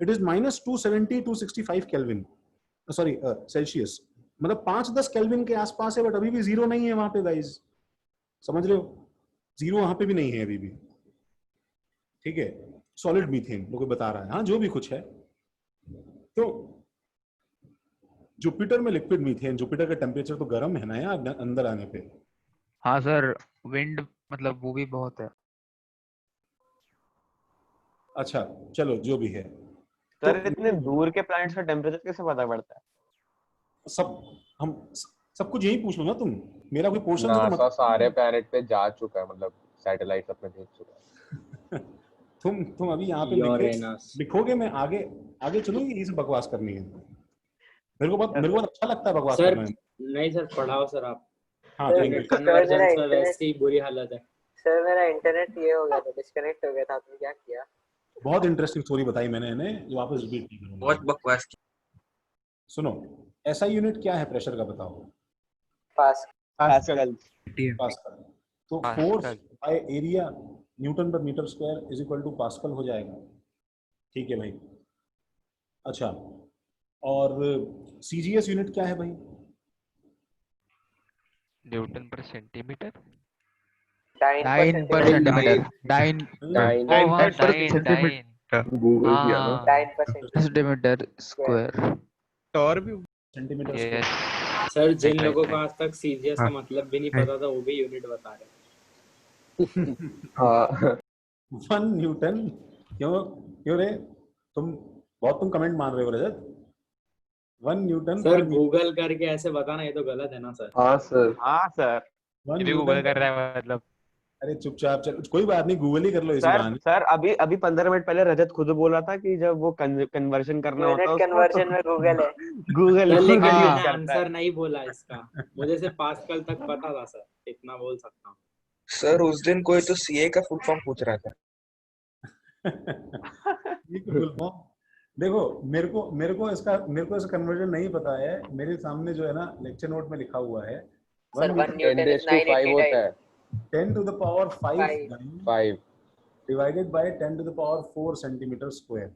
It is -270 265 kelvin, sorry Celsius, मतलब 5-10 केल्विन के आसपास है, बट अभी भी 0 नहीं है वहां पे गाइस, समझ रहे हो? 0 वहां पे भी नहीं है अभी भी, ठीक है। सॉलिड मीथेन लोग बता रहा है, हाँ जो भी कुछ है। तो जुपिटर में लिक्विड मीथेन, जुपिटर का टेम्परेचर तो गर्म है ना यार अंदर आने पे। हाँ सर, विंड मतलब वो भी बहुत है। अच्छा चलो जो भी है। सर इतने दूर के प्लैनेट्स का टेम्परेचर कैसे पता पड़ता है? सब कुछ यही पूछ लो ना तुम, मेरा कोई पोर्शन से तो नासा सारे प्लैनेट पे जा चुका है, मतलब सैटेलाइट अपने भेज चुका है। तुम अभी यहाँ पे लिखोगे, मैं आगे आगे चलूंगी, ये सब बकवास करनी है। मेरे को बहुत अच्छा लगता है बकवास करना है। नहीं सर, पढ़ाओ सर आप। हाँ कन्वर्जेंस में वैसे ही बुरी हालत है सर। मेरा इंटरनेट ये हो गया था, डिस्कनेक्ट हो गया था, आपने क्या किया? बहुत इंटरेस्टिंग स्टोरी बताई मैंने इन्हें, जो वापस रिपीट नहीं करूंगा। बहुत बकवास की। सुनो, ऐसा यूनिट क्या है प्रेशर का बताओ? पास्कल। तो force by area newton per metre square is equal to pascal हो जाएगा, ठीक है भाई। अच्छा, और सीजीएस यूनिट क्या है भाई? न्यूटन पर centimetre. Dine per centimetre. Dine Google किया ना। Centimetre square. और भी सेंटीमीटर यस सर, जिन लोगों को आज तक सीजीएस का मतलब भी नहीं पता था वो भी यूनिट बता रहे हैं। हाँ 1 न्यूटन। क्यों रे, तुम कमेंट मान रहे हो रजत? 1 न्यूटन सर गूगल करके ऐसे बताना, ये तो गलत है ना सर? हाँ सर ये भी गूगल कर रहा है मतलब। अरे चुपचाप चल, कोई बात नहीं, गूगल ही कर लो इसी बहाने। सर अभी 15 मिनट पहले रजत खुद बोला था कि जब वो कन्वर्जन करना होता है कन्वर्जन में गूगल है। गूगल आंसर नहीं बोला इसका, मुझे सिर्फ पास्कल तक पता था सर, इतना बोल सकता हूँ। सर उस दिन कोई तो सीए का फुल फॉर्म पूछ रहा था। देखो मेरे को इसका कन्वर्जन नहीं पता है। मेरे सामने जो है ना लेक्चर नोट में लिखा हुआ है 1 Newton is 989 10 to the power 5 divided by 10 to the power 4 centimetre square,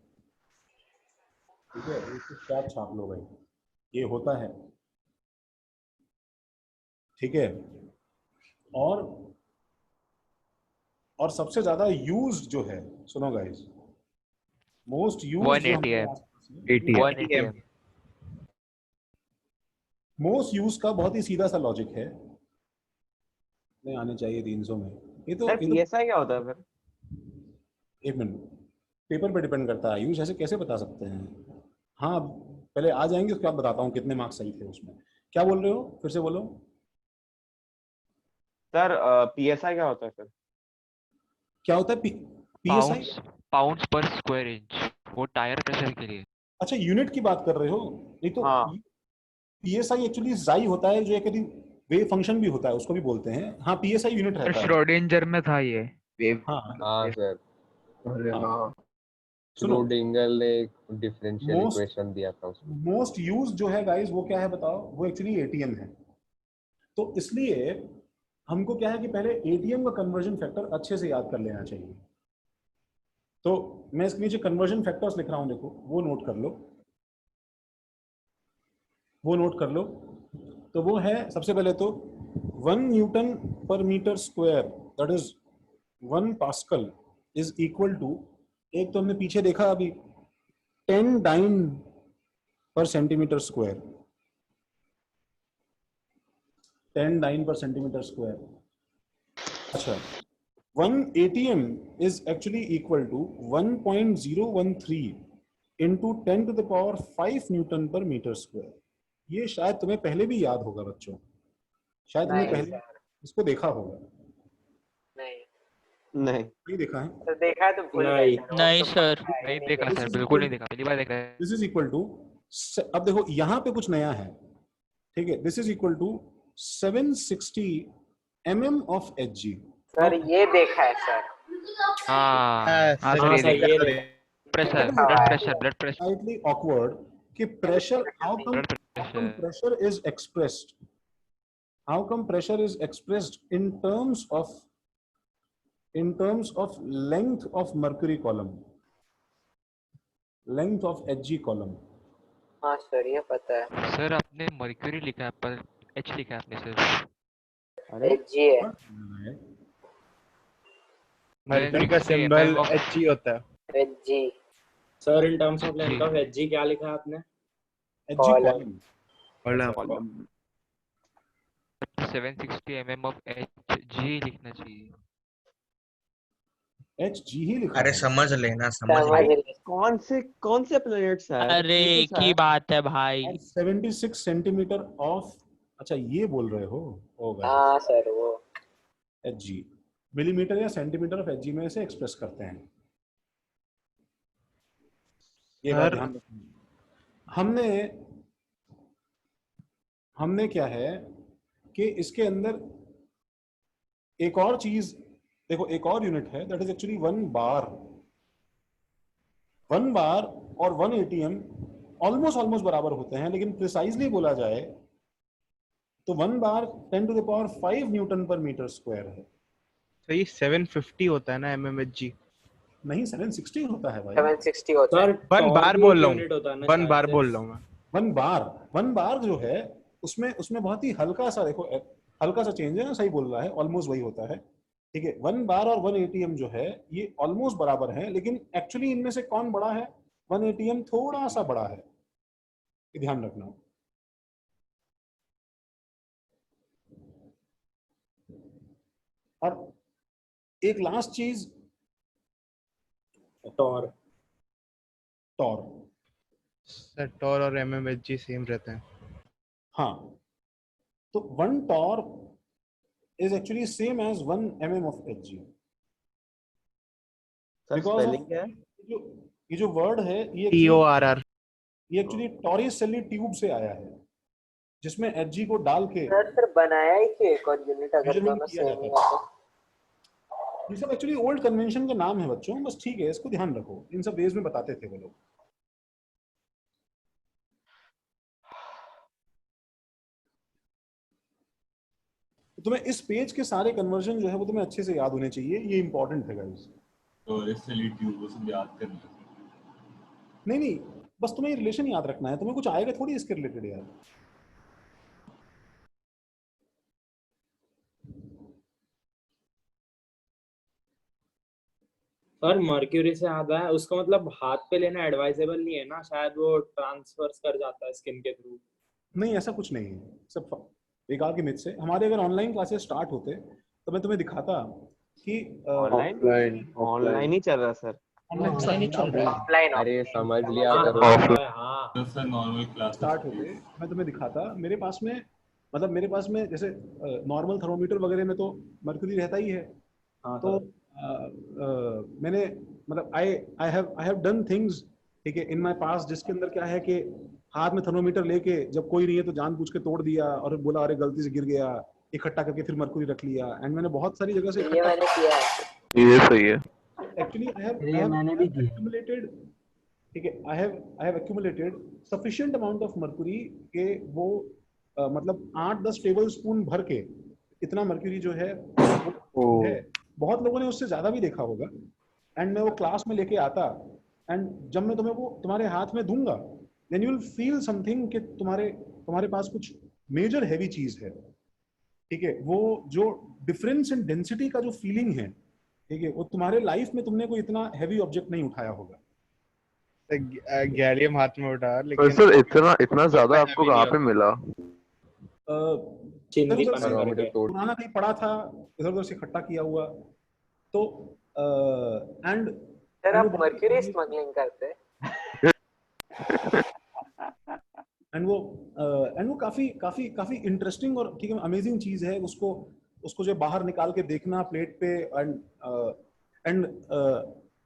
ठीक है। इसको क्या छाप लो भाई, ये होता है, ठीक है। और सबसे ज्यादा यूज जो है, सुनो guys, most use 180 M. Most use का बहुत ही सीधा सा लॉजिक है, नहीं आने चाहिए 300 में। ये तो पीएसआई क्या होता है फिर? एक मिनट, पेपर पे डिपेंड करता है। यूज ऐसे कैसे बता सकते हैं? हाँ पहले आ जाएंगे उसके बाद बताता हूँ कितने मार्क्स सही थे उसमें। क्या बोल रहे हो, फिर से बोलो सर। पीएसआई क्या होता है फिर? क्या होता है पीएसआई? पाउंड्स पर स्क्वायर इंच, वो टायर प्रेशर के लिए। अच्छा यूनिट की बात कर रहे हो? नहीं तो पीएसआई एक्चुअली जाई होता है, जो एक वेव फंक्शन भी होता है, उसको भी बोलते हैं। हाँ पीएसआई यूनिट रहता है। श्रोडिंगर में था ये वेव। हाँ सर। अरे हाँ, श्रोडिंगर ने डिफरेंशियल इक्वेशन दिया था उसमें। मोस्ट यूज जो है गाइस वो क्या है बताओ? वो एक्चुअली एटीएम है। तो इसलिए हमको क्या है कि पहले एटीएम का कन्वर्जन फैक्टर अच्छे से याद कर लेना चाहिए। तो मैं इसके नीचे कन्वर्जन फैक्टर्स लिख रहा हूं, देखो वो नोट कर लो, वो नोट कर लो। तो वो है सबसे पहले तो 1 newton per metre square that is 1 pascal is equal to एक तो हमने पीछे देखा अभी 10 dyne per centimetre square, 10 dyne per centimetre square. अच्छा, 1 ATM is actually equal to 1.013 into 10 to the power 5 Newton per metre square. ये शायद तुम्हें पहले भी याद होगा बच्चों, शायद तुमने नहीं पहले सर, इसको देखा होगा। नहीं नहीं देखा है? तो देखा है तो भूल गए नहीं सर, वो नहीं तो सर, पक्का है नहीं ही देखा नहीं सर, This is बिल्कुल equal नहीं to- देखा, पहली बार देख रहा है। This is equal to, अब देखो यहाँ पे कुछ नया है, ठीक है? This is equal to 760 mm of Hg। Sir ये देखा है सर। हाँ हाँ हाँ सर सर ये ये देखा। प्रेशर, हाँ, blood pressure, blood pressure, Slightly awkward कि pressure, how come blood pressure. pressure is expressed? How come pressure is expressed in terms of length of mercury column, length of Hg column? हाँ sir ये पता है। Sir आपने mercury लिखा है पर H लिखा है आपने सिर्फ। Hg है। मर्क्यूरी का सिंबल Hg होता है। Hg sir in terms of length of Hg क्या लिखा है आपने? Hg column। 760 mm of Hg लिखना चाहिए। Hg ही लिखा अरे है। समझ लेना, समझ समझ लेना। ले। कौन से प्लैनेट्स है? अरे एक ही बात है भाई। और 76 सेंटीमीटर ऑफ, अच्छा ये बोल रहे हो? होगा हाँ सर वो Hg, मिलीमीटर या सेंटीमीटर ऑफ Hg में से एक्सप्रेस करते हैं। ये बात ध्यान रखना। हमने क्या है कि इसके अंदर एक और चीज देखो, एक और यूनिट है दैट इज एक्चुअली 1 बार। 1 बार और 1 ATM ऑलमोस्ट बराबर होते हैं, लेकिन प्रिसाइजली बोला जाए तो 1 बार 10 to the power 5 Newton per metre square है। तो ये 750 होता है ना mmHg? नहीं 760 होता है भाई। 760 होता है। वन बार बोल रहा हूँ, वन बार शायद बोल रहा हूँ मैं। 1 बार जो है उसमें बहुत ही हल्का सा, देखो हल्का सा चेंज है ना, सही बोल रहा है, ऑलमोस्ट वही होता है, ठीक है। 1 बार और 1 ATM जो है ये ऑलमोस्ट बराबर है, लेकिन एक्चुअली इनमें से कौन बड़ा है? 1 ATM थोड़ा सा बड़ा है, ये ध्यान रखना। और एक लास्ट चीज, टॉर। सर टॉर और mmHg सेम रहते हैं। हाँ, तो 1 torr is actually same as 1 mm of Hg। Spelling क्या है? ये जो वर्ड है ये TORR। ये एक्चुअली टॉरिसेली ट्यूब से आया है, जिसमें Hg को डाल के सर बनाया ही कि एक और यूनिट अगर measurement दोनों किया सेम जाता है है। तो। ये सब एक्चुअली ओल्ड कन्वेंशन के नाम है बच्चों, बस ठीक है, इसको ध्यान रखो, इन सब वेज में बताते थे वो लोग। तुम्हें इस पेज के सारे कन्वर्जन जो है वो तुम्हें अच्छे से याद होने चाहिए, ये इंपॉर्टेंट है गाइस। टॉरिसेली ट्यूब वो सब याद करना। नहीं, बस तुम्हें रिलेशन याद रखना है, तुम्हें कुछ आएगा थोड़ी इसके रिलेटेड यार। सर मर्क्यूरी से याद है, उसका मतलब हाथ पे लेना एडवाइजेबल नहीं है ना, शायद वो ट्रांसफर कर जाता है स्किन के थ्रू। नहीं, ऐसा कुछ नहीं है, सब बेकार की मिथ से। हमारे अगर ऑनलाइन क्लासेस स्टार्ट होते तो मैं तुम्हें दिखाता कि ऑनलाइन ही चल रहा सर। ऑनलाइन ही चल रहा है। ऑफलाइन अरे समझ लिया करो। तो सर नॉर्मल क्लास स्टार्ट होते मैं तुम्हें दिखाता। मेरे पास में जैसे नॉर्मल थर्मोमीटर वगैरह में तो मर्क्यूरी रहता ही है। तो मैंने मतलब आई हैव डन थिंग्स, ठीक है, इन माय पास्ट, जिसके अंदर क्या है कि हाथ में थर्मोमीटर लेके जब कोई नहीं है तो जानबूझ के तोड़ दिया और बोला अरे गलती से गिर गया, इकट्ठा करके फिर मर्क्यूरी रख लिया। एंड मैंने बहुत सारी जगह से ये मैंने किया है। ये सही है। एक्चुअली आई हैव accumulated, ठीक है, I have accumulated sufficient amount of mercury के वो मतलब 8-10 टेबल स्पून भर के इतना मर्क्यूरी जो है वो है। बहुत लोगों ने उससे ज्यादा भी देखा होगा। एंड मैं वो क्लास में लेके आता, एंड जब मैं तुम्हें वो तुम्हारे हाथ में दूंगा, then you will feel something कि तुम्हारे पास कुछ मेजर हैवी चीज है, ठीक है। वो जो डिफरेंस इन डेंसिटी का जो फीलिंग है ठीक है, वो तुम्हारे लाइफ में तुमने कोई इतना हैवी ऑब्जेक्ट नहीं उठाया होगा। गैलियम हाथ में उठा, पर लेकिन सर इतना ज्यादा आपको कहाँ पे मिला? इधर उधर से पुराना कहीं पड़ा था, इधर उधर से इकट्ठा किया हुआ। तो एंड सर आप मर्क्यूरी स्मगलिंग करते हैं? एंड वो काफी काफी काफी इंटरेस्टिंग और ठीक है अमेजिंग चीज है। उसको जो बाहर निकाल के देखना प्लेट पे, एंड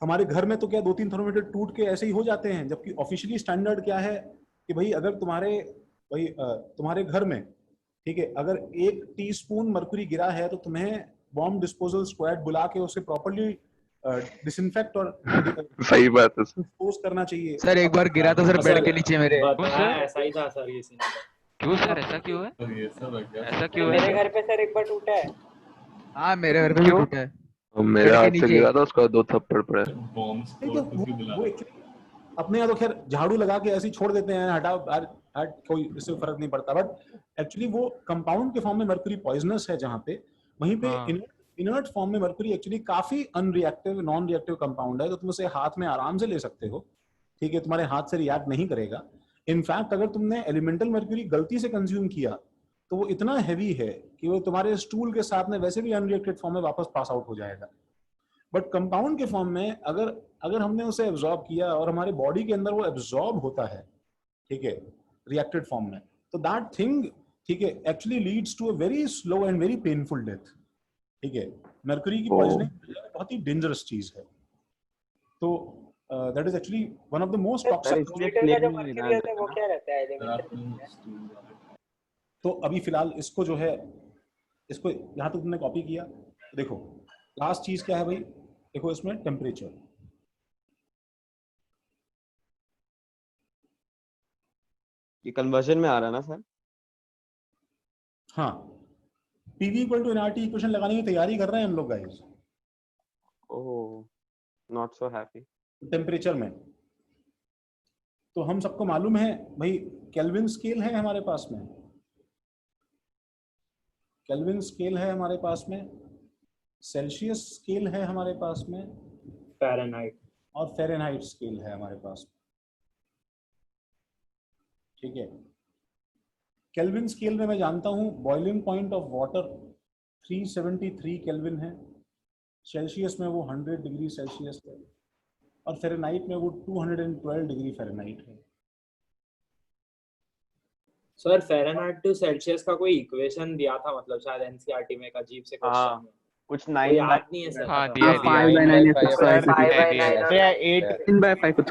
हमारे घर में तो क्या 2-3 थर्मोमीटर टूट के ऐसे ही हो जाते हैं, जबकि ऑफिशियली स्टैंडर्ड क्या है कि भाई अगर तुम्हारे घर में, ठीक है, अगर 1 टीस्पून मरकुरी गिरा है तो तुम्हें बॉम्ब डिस्पोजल स्क्वाड बुला के उसे प्रॉपर्ली डिसइंफेक्ट और सही बात है सर। डिस्पोज करना चाहिए। सर एक बार गिरा था सर बेड के नीचे मेरे। ऐसा ही था सर ये सीन। क्यों सर, ऐसा क्यों है? ऐसा क्यों है? मेरे घर पे सर एक बार टूटा है। हाँ मेरे घर पे भी टूटा है। मेरे हाथ से गिरा था, उसका 2 थप्पड़ पड़े। वो अपने यहाँ तो खैर झाड़ू लगा के ऐसे ही छोड़ देते हैं, हटाओ हट कोई इससे फर्क नहीं पड़ता, बट एक्चुअली वो कंपाउंड के फॉर्म में मरकरी पॉइजनस है जहाँ पे, वहीं पे इनर्ट फॉर्म में मरकरी एक्चुअली काफी अनरिएक्टिव नॉन रिएक्टिव कंपाउंड है, तो तुम उसे हाथ में आराम से ले सकते हो। ठीक है, तुम्हारे हाथ से रिएक्ट नहीं करेगा। इनफैक्ट अगर तुमने एलिमेंटल मरकरी गलती से कंज्यूम किया तो वो इतना हैवी है कि वो तुम्हारे स्टूल के साथ में वैसे भी अनरिएक्टेड फॉर्म में वापस पास आउट हो जाएगा। बट कंपाउंड के फॉर्म में अगर हमने उसे एब्जॉर्ब किया और हमारे बॉडी के अंदर वो एब्जॉर्ब होता है, ठीक है, रिएक्टेड फॉर्म में, तो दैट थिंग, ठीक है, actually leads to a very slow and very painful death. ठीक है, मरकरी की पॉइजनिंग बहुत ही डेंजरस चीज है। तो that is actually one of the most toxic. वो क्या रहता है? तो अभी फिलहाल इसको जो है, इसको यहाँ तक तुमने कॉपी किया, देखो लास्ट चीज क्या है भाई, देखो इसमें टेम्परेचर। ये कन्वर्जन में आ रहा है ना सर? हाँ, PV equal to NRT equation लगाने की तैयारी कर रहे हैं हम लोग guys. Oh, not so happy. Temperature में तो हम सबको मालूम है भाई, केल्विन स्केल है हमारे पास में, केल्विन स्केल है हमारे पास में, सेल्सियस स्केल है हमारे पास में, फ़ारेनहाइट और फ़ारेनहाइट स्केल है हमारे पास में। ठीक है, केल्विन स्केल में मैं जानता हूं boiling point of water 373 kelvin है, सेल्सियस में वो 100 डिग्री सेल्सियस है, और फ़ारेनहाइट में वो 212 डिग्री फ़ारेनहाइट है। सर फ़ारेनहाइट टू सेल्सियस का कोई इक्वेशन दिया था, मतलब शायद एनसीईआरटी में एक अजीब से क्वेश्चन है, कुछ वो 9 याद नहीं है सर। हाँ, 5/9 कुछ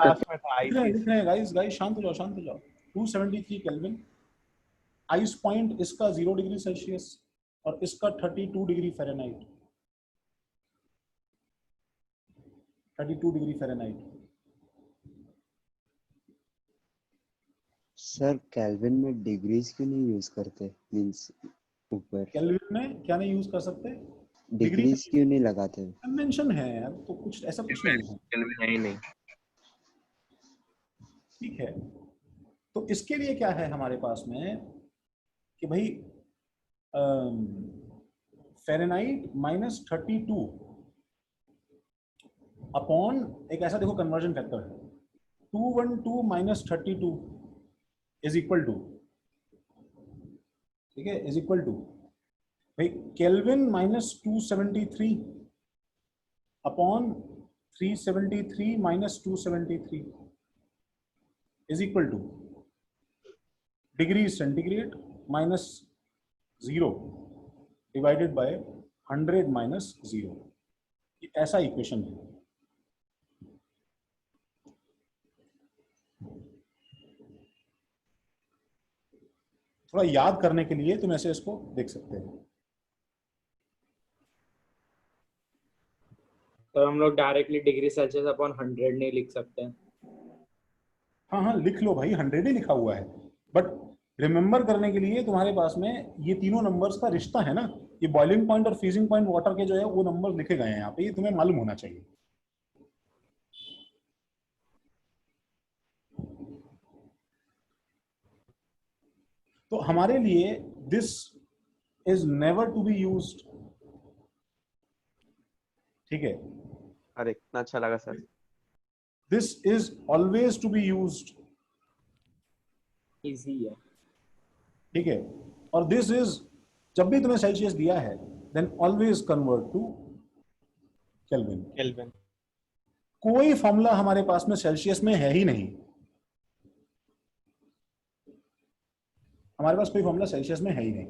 लिख रहे हैं गाइस, शांत हो जाओ। 273 केल्विन, आइस पॉइंट इसका 0 डिग्री सेल्सियस और इसका 32 degree Fahrenheit, 32 degree Fahrenheit. Sir kelvin में डिग्रीज क्यों नहीं यूज करते? मींस ऊपर केल्विन में क्या नहीं यूज कर सकते? डिग्रीज क्यों नहीं लगाते? कन्वेंशन है यार, तो कुछ ऐसा कुछ नहीं है। केल्विन है ही नहीं। ठीक है, तो इसके लिए क्या है हमारे पास में कि भाई फ़ारेनहाइट -32 अपॉन एक ऐसा देखो कन्वर्जन फैक्टर है, 212 - 32 इज इक्वल टू, ठीक है, इज इक्वल टू भाई kelvin -273 upon 373 - 273 is equal two degree centigrade -0 divided by 100 - 0। ये ऐसा इक्वेशन है। थोड़ा याद करने के लिए तुम ऐसे इसको देख सकते हो। तो हम लोग डायरेक्टली डिग्री सेल्सियस अपॉन 100 नहीं लिख सकते हैं? हाँ लिख लो भाई, 100 ही लिखा हुआ है, बट रिमेंबर करने के लिए तुम्हारे पास में ये तीनों नंबर्स का रिश्ता है ना, ये बॉइलिंग पॉइंट और फ्रीजिंग पॉइंट वाटर के जो है वो नंबर लिखे गए हैं यहाँ पे, ये तुम्हें मालूम होना चाहिए। तो हमारे लिए this is never to be used ठीक है, अरे कितना अच्छा लगा sir. This is always to be used, easy है। ठीक है, और दिस इज, जब भी तुम्हें सेल्सियस दिया है then always convert to kelvin. Kelvin. कोई फॉर्मूला हमारे पास में सेल्सियस में है ही नहीं, हमारे पास कोई फॉर्मूला सेल्सियस में है ही नहीं।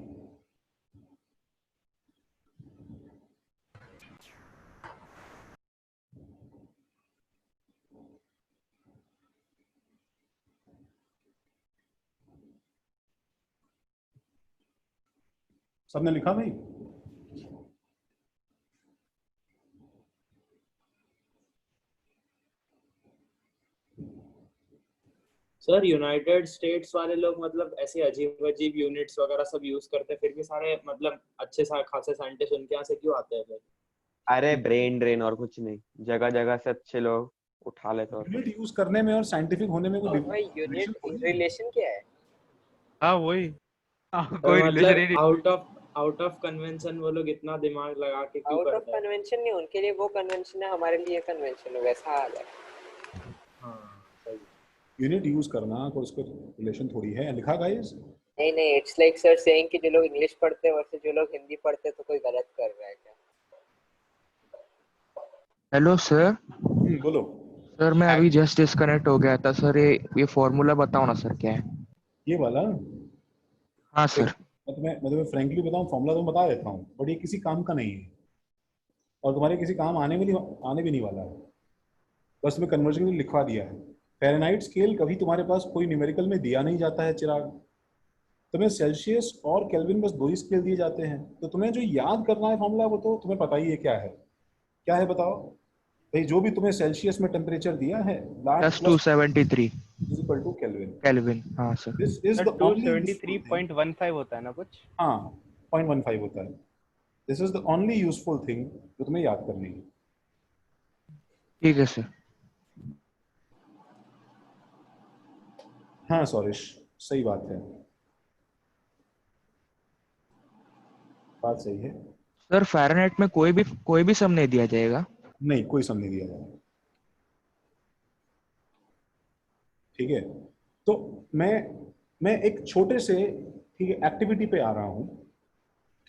सबने लिखा भाई? सर यूनाइटेड स्टेट्स वाले लोग मतलब ऐसे अजीब अजीब यूनिट्स वगैरह सब यूज करते हैं, फिर भी सारे मतलब अच्छे खासे साइंटिस्ट उनके यहाँ से क्यों आते हैं फिर? अरे ब्रेन ड्रेन और कुछ नहीं, जगह जगह से अच्छे लोग उठा लेते और यूनिट यूज करने में और साइंटिफिक होने में कोई भाई यूनिट रिलेशन क्या है? हाँ वही, कोई रिलेशन ही नहीं। आउट ऑफ कन्वेंशन वो लोग इतना दिमाग लगा के क्यों आउट ऑफ करते हैं? कन्वेंशन नहीं, उनके लिए वो कन्वेंशन है, हमारे लिए कन्वेंशन है, वैसा हाल है। यूनिट यूज करना कोई उसका रिलेशन थोड़ी है, लिखा गाइस? नहीं नहीं, इट्स लाइक सर सेइंग कि जो लोग इंग्लिश पढ़ते हैं वर्सेस जो लोग हिंदी पढ़ते हैं तो कोई गलत कर रहा है क्या? Hello sir. बोलो सर मैं अभी जस्ट डिस्कनेक्ट हो गया था सर, ये फॉर्मूला बताओ ना सर क्या है? ये वाला? हाँ सर। मैं तुम्हें फ्रैंकली बताऊं, फॉर्मूला तो बता देता हूँ, बट ये किसी काम का नहीं है और तुम्हारे किसी काम आने भी नहीं वाला है, बस मैं कन्वर्जन के लिए लिखवा दिया है। फ़ारेनहाइट स्केल कभी तुम्हारे पास कोई न्यूमेरिकल में दिया नहीं जाता है चिराग, तुम्हें सेल्सियस और केल्विन बस 2 ही स्केल दिए जाते हैं, तो तुम्हें जो याद करना है फॉर्मूला वो तो तुम्हें पता ही है क्या है बताओ भाई। जो भी तुम्हें सेल्सियस में टेम्परेचर दिया है plus 273 is equal to kelvin. Kelvin. हाँ sir. This is the only 273.15 होता है ना कुछ? हाँ 0.15 होता है। This is the only useful thing जो तुम्हें याद करनी है। ठीक है सर। हाँ सौरेश, सही बात है, बात सही है। सर फ़ारेनहाइट में कोई भी सम नहीं दिया जाएगा? नहीं, कोई सम नहीं दिया जाएगा। ठीक है, तो मैं एक छोटे से, ठीक है, एक्टिविटी पे आ रहा हूं,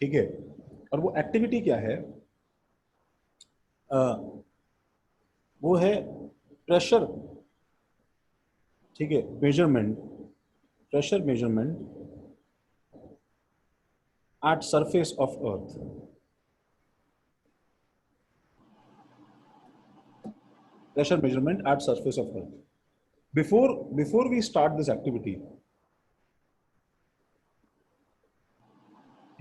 ठीक है, और वो एक्टिविटी क्या है? वो है प्रेशर, ठीक है, pressure measurement at surface of earth. Pressure measurement at surface of Earth. Before we start this activity,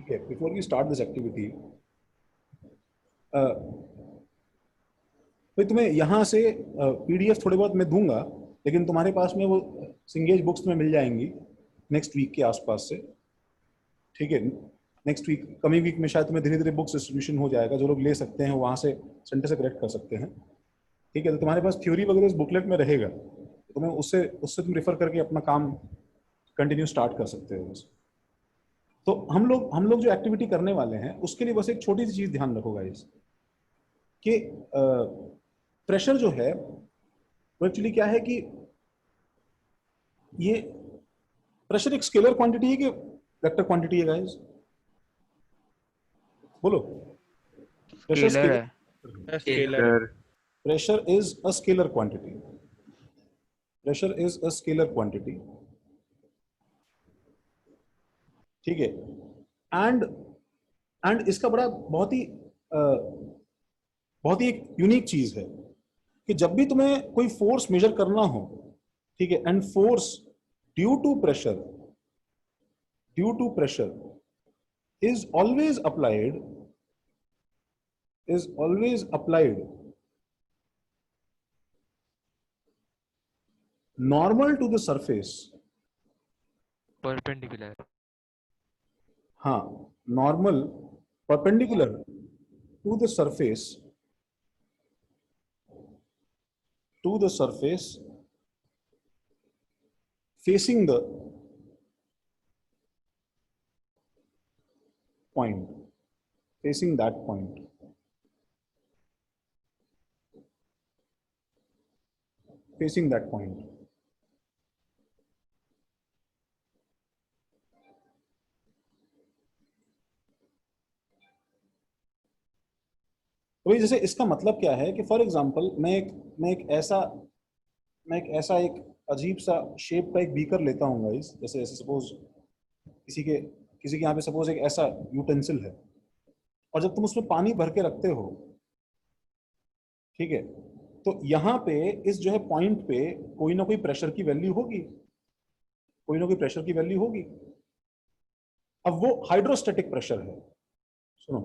okay, before we start this activity, भाई तुम्हें यहाँ से PDF थोड़े बहुत मैं दूंगा, लेकिन तुम्हारे पास में वो सिंगेज बुक्स में मिल जाएंगी नेक्स्ट वीक के आसपास से, ठीक है। नेक्स्ट वीक, कमिंग वीक में शायद तुम्हें धीरे धीरे बुक्स डिस्ट्रीब्यूशन हो जाएगा, जो लोग ले सकते हैं वहाँ से सेंटर से कलेक्ट कर सकते हैं, ठीक है। तो तुम्हारे पास थ्योरी वगैरह इस बुकलेट में रहेगा, तो तुम्हें उससे तुम रेफर करके अपना काम कंटिन्यू स्टार्ट कर सकते हो। तो हम लोग जो एक्टिविटी करने वाले हैं उसके लिए बस एक छोटी सी चीज ध्यान रखो गाइस, कि प्रेशर जो है वो एक्चुअली क्या है कि ये प्रेशर एक स्केलर क्वांटिटी है कि वेक्टर क्वांटिटी है गाइस? बोलो। स्केलर है। Pressure is a scalar quantity. Pressure is a scalar quantity. ठीक है। एंड इसका बहुत ही एक यूनिक चीज है कि जब भी तुम्हें कोई फोर्स मेजर करना हो, ठीक है, and force due to pressure is always applied normal to the surface. Perpendicular. हाँ, normal perpendicular to the surface facing the point, facing that point. facing that point. तो भाई जैसे इसका मतलब क्या है कि फॉर एग्जांपल मैं एक ऐसा एक अजीब सा शेप का एक बीकर लेता हूँ गाइस, जैसे ऐसे सपोज किसी के यहाँ पे सपोज एक ऐसा यूटेंसिल है, और जब तुम उसमें पानी भर के रखते हो, ठीक है, तो यहाँ पे इस जो है पॉइंट पे कोई ना कोई प्रेशर की वैल्यू होगी, कोई ना कोई प्रेशर की वैल्यू होगी। अब वो हाइड्रोस्टैटिक प्रेशर है, सुनो,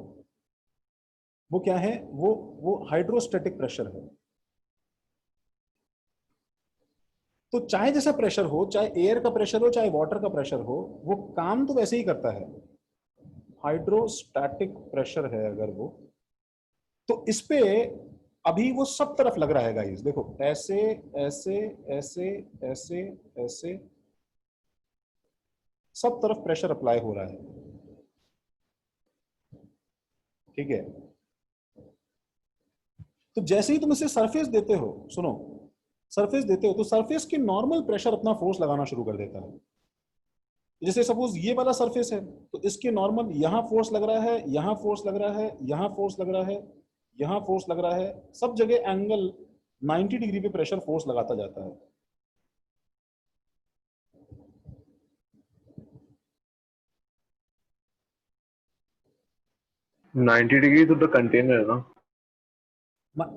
वो क्या है, वो हाइड्रोस्टैटिक प्रेशर है। तो चाहे जैसा प्रेशर हो, चाहे एयर का प्रेशर हो, चाहे वाटर का प्रेशर हो, वो काम तो वैसे ही करता है। हाइड्रोस्टैटिक प्रेशर है अगर वो, तो इस पे अभी वो सब तरफ लग रहा है गाइस, देखो ऐसे ऐसे ऐसे ऐसे ऐसे सब तरफ प्रेशर अप्लाई हो रहा है, ठीक है। तो जैसे ही तुम इसे सरफेस देते हो, सुनो, सरफेस देते हो तो सरफेस के नॉर्मल प्रेशर अपना फोर्स लगाना शुरू कर देता है। जैसे सपोज ये वाला सरफेस है, तो इसके नॉर्मल यहां फोर्स लग रहा है, यहां फोर्स लग रहा है, यहां फोर्स लग रहा है, यहां फोर्स लग रहा है, सब जगह एंगल 90 डिग्री पे प्रेशर फोर्स लगाता जाता है। नाइन्टी डिग्री तो द कंटेनर है ना,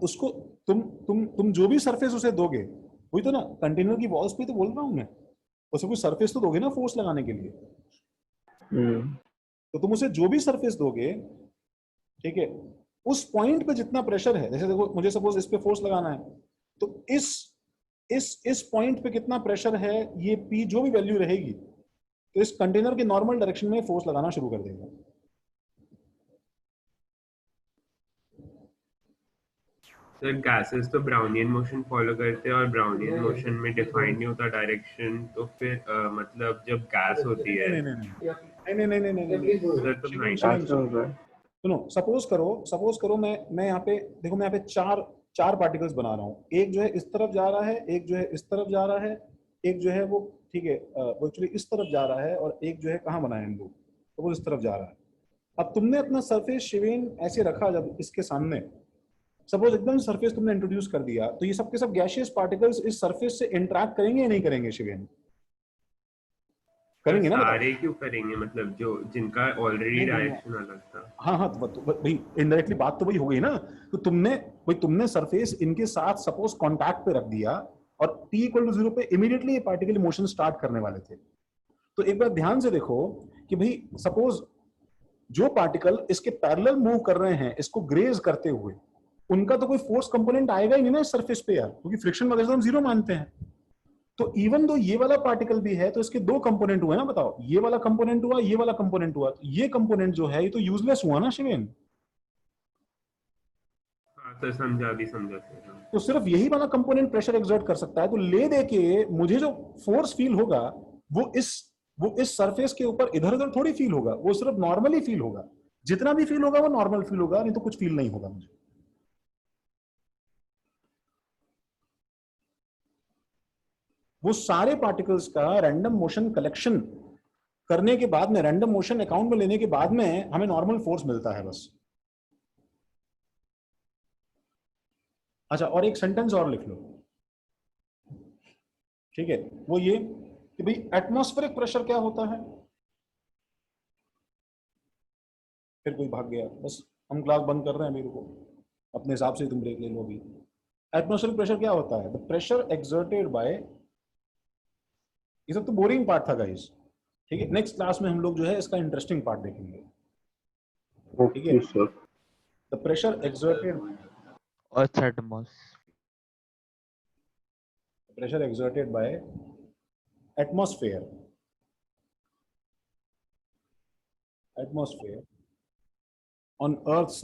उसको तुम जो भी सरफेस उसे दोगे, वही तो ना, कंटेनर की वॉल्स पे तो बोल रहा हूं मैं, उसे कोई सरफेस तो दोगे ना फोर्स लगाने के लिए। तो तुम उसे जो भी सरफेस दोगे, ठीक है, उस पॉइंट पे जितना प्रेशर है, जैसे देखो मुझे सपोज इस पे फोर्स लगाना है, तो इस पॉइंट पे कितना प्रेशर है, ये पी जो भी वैल्यू रहेगी, तो इस कंटेनर के नॉर्मल डायरेक्शन में फोर्स लगाना शुरू कर देगा। सर गैसेस तो ब्राउनियन मोशन फॉलो करते हैं और ब्राउनियन मोशन में डिफाइन नहीं होता डायरेक्शन, तो फिर मतलब जब गैस होती है सुनो, सपोज करो मैं यहाँ पे देखो, मैं यहाँ पे चार पार्टिकल्स बना रहा हूँ, एक जो है इस तरफ जा रहा है, एक जो है इस तरफ जा रहा है, एक जो है वो, ठीक है, वो एक्चुअली इस तरफ जा रहा है, और एक जो है कहाँ बनाए हम लोग, तो वो इस तरफ जा रहा है। अब तुमने अपना सरफेस शिवेन ऐसे रखा जब इसके सामने, सपोज एकदम सरफेस तुमने इंट्रोड्यूस कर दिया, तो ये सब के सब गैसियस पार्टिकल्स इस सरफेस से इंटरेक्ट करेंगे या नहीं करेंगे शिवेन? करेंगे ना, सारे क्यों करेंगे, मतलब जो जिनका ऑलरेडी डायरेक्शन अलग था। हाँ तो भाई इनडायरेक्टली बात तो वही हो गई ना, तो तुमने सरफेस इनके साथ सपोज कांटेक्ट पे रख दिया, और t = 0 पे इमीडिएटली ये पार्टिकल मोशन स्टार्ट करने वाले थे। तो एक बार ध्यान से देखो कि भाई सपोज जो पार्टिकल इसके पैरेलल मूव कर रहे हैं, इसको ग्रेज करते हुए, उनका तो कोई फोर्स कंपोनेंट आएगा ही नहीं ना इस सरफेस पे यार, क्योंकि फ्रिक्शन वगैरह हम 0 मानते हैं। तो इवन दो ये वाला पार्टिकल भी है, तो इसके दो कंपोनेंट हुए ना, बताओ, ये वाला कंपोनेंट हुआ, ये वाला कंपोनेंट हुआ, तो ये कंपोनेंट जो है ये तो यूजलेस हुआ ना शिवेन। तो समझा सर। तो सिर्फ यही वाला कंपोनेंट प्रेशर एक्सर्ट कर सकता है, तो ले दे के मुझे जो फोर्स फील होगा वो इस सरफेस के ऊपर इधर उधर थोड़ी फील होगा, वो सिर्फ नॉर्मली फील होगा। जितना भी फील होगा वो नॉर्मल फील होगा, नहीं तो कुछ फील नहीं होगा मुझे। वो सारे पार्टिकल्स का रैंडम मोशन कलेक्शन करने के बाद में, रैंडम मोशन अकाउंट में लेने के बाद में हमें नॉर्मल फोर्स मिलता है बस। अच्छा, और एक सेंटेंस और लिख लो, ठीक है, वो ये कि भाई एटमॉस्फेरिक प्रेशर क्या होता है। फिर कोई भाग गया, बस हम क्लास बंद कर रहे हैं, मेरे को अपने हिसाब से तुम ब्रेक ले लो अभी। एटमॉस्फेरिक प्रेशर क्या होता है? द प्रेशर एक्सर्टेड बाय, ये सब तो बोरिंग पार्ट था गाइस, ठीक है, नेक्स्ट क्लास में हम लोग जो है इसका इंटरेस्टिंग पार्ट देखेंगे, ठीक है। The pressure exerted pressure exerted by atmosphere on Earth's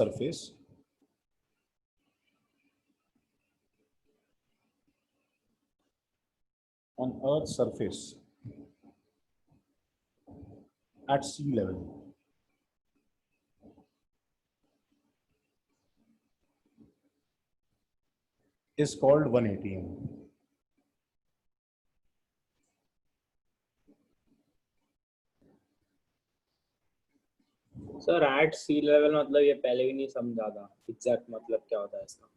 surface at sea level is called 1 atm. Sir at sea level मतलब ये पहले भी नहीं समझा था एग्जैक्ट मतलब क्या होता है इसका।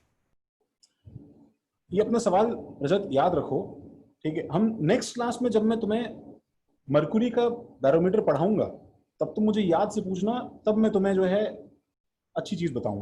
ये अपना सवाल रजत याद रखो, ठीक है। हम नेक्स्ट क्लास में जब मैं तुम्हें मरकुरी का बैरोमीटर पढ़ाऊंगा तब तुम मुझे याद से पूछना, तब मैं तुम्हें जो है अच्छी चीज बताऊंगा।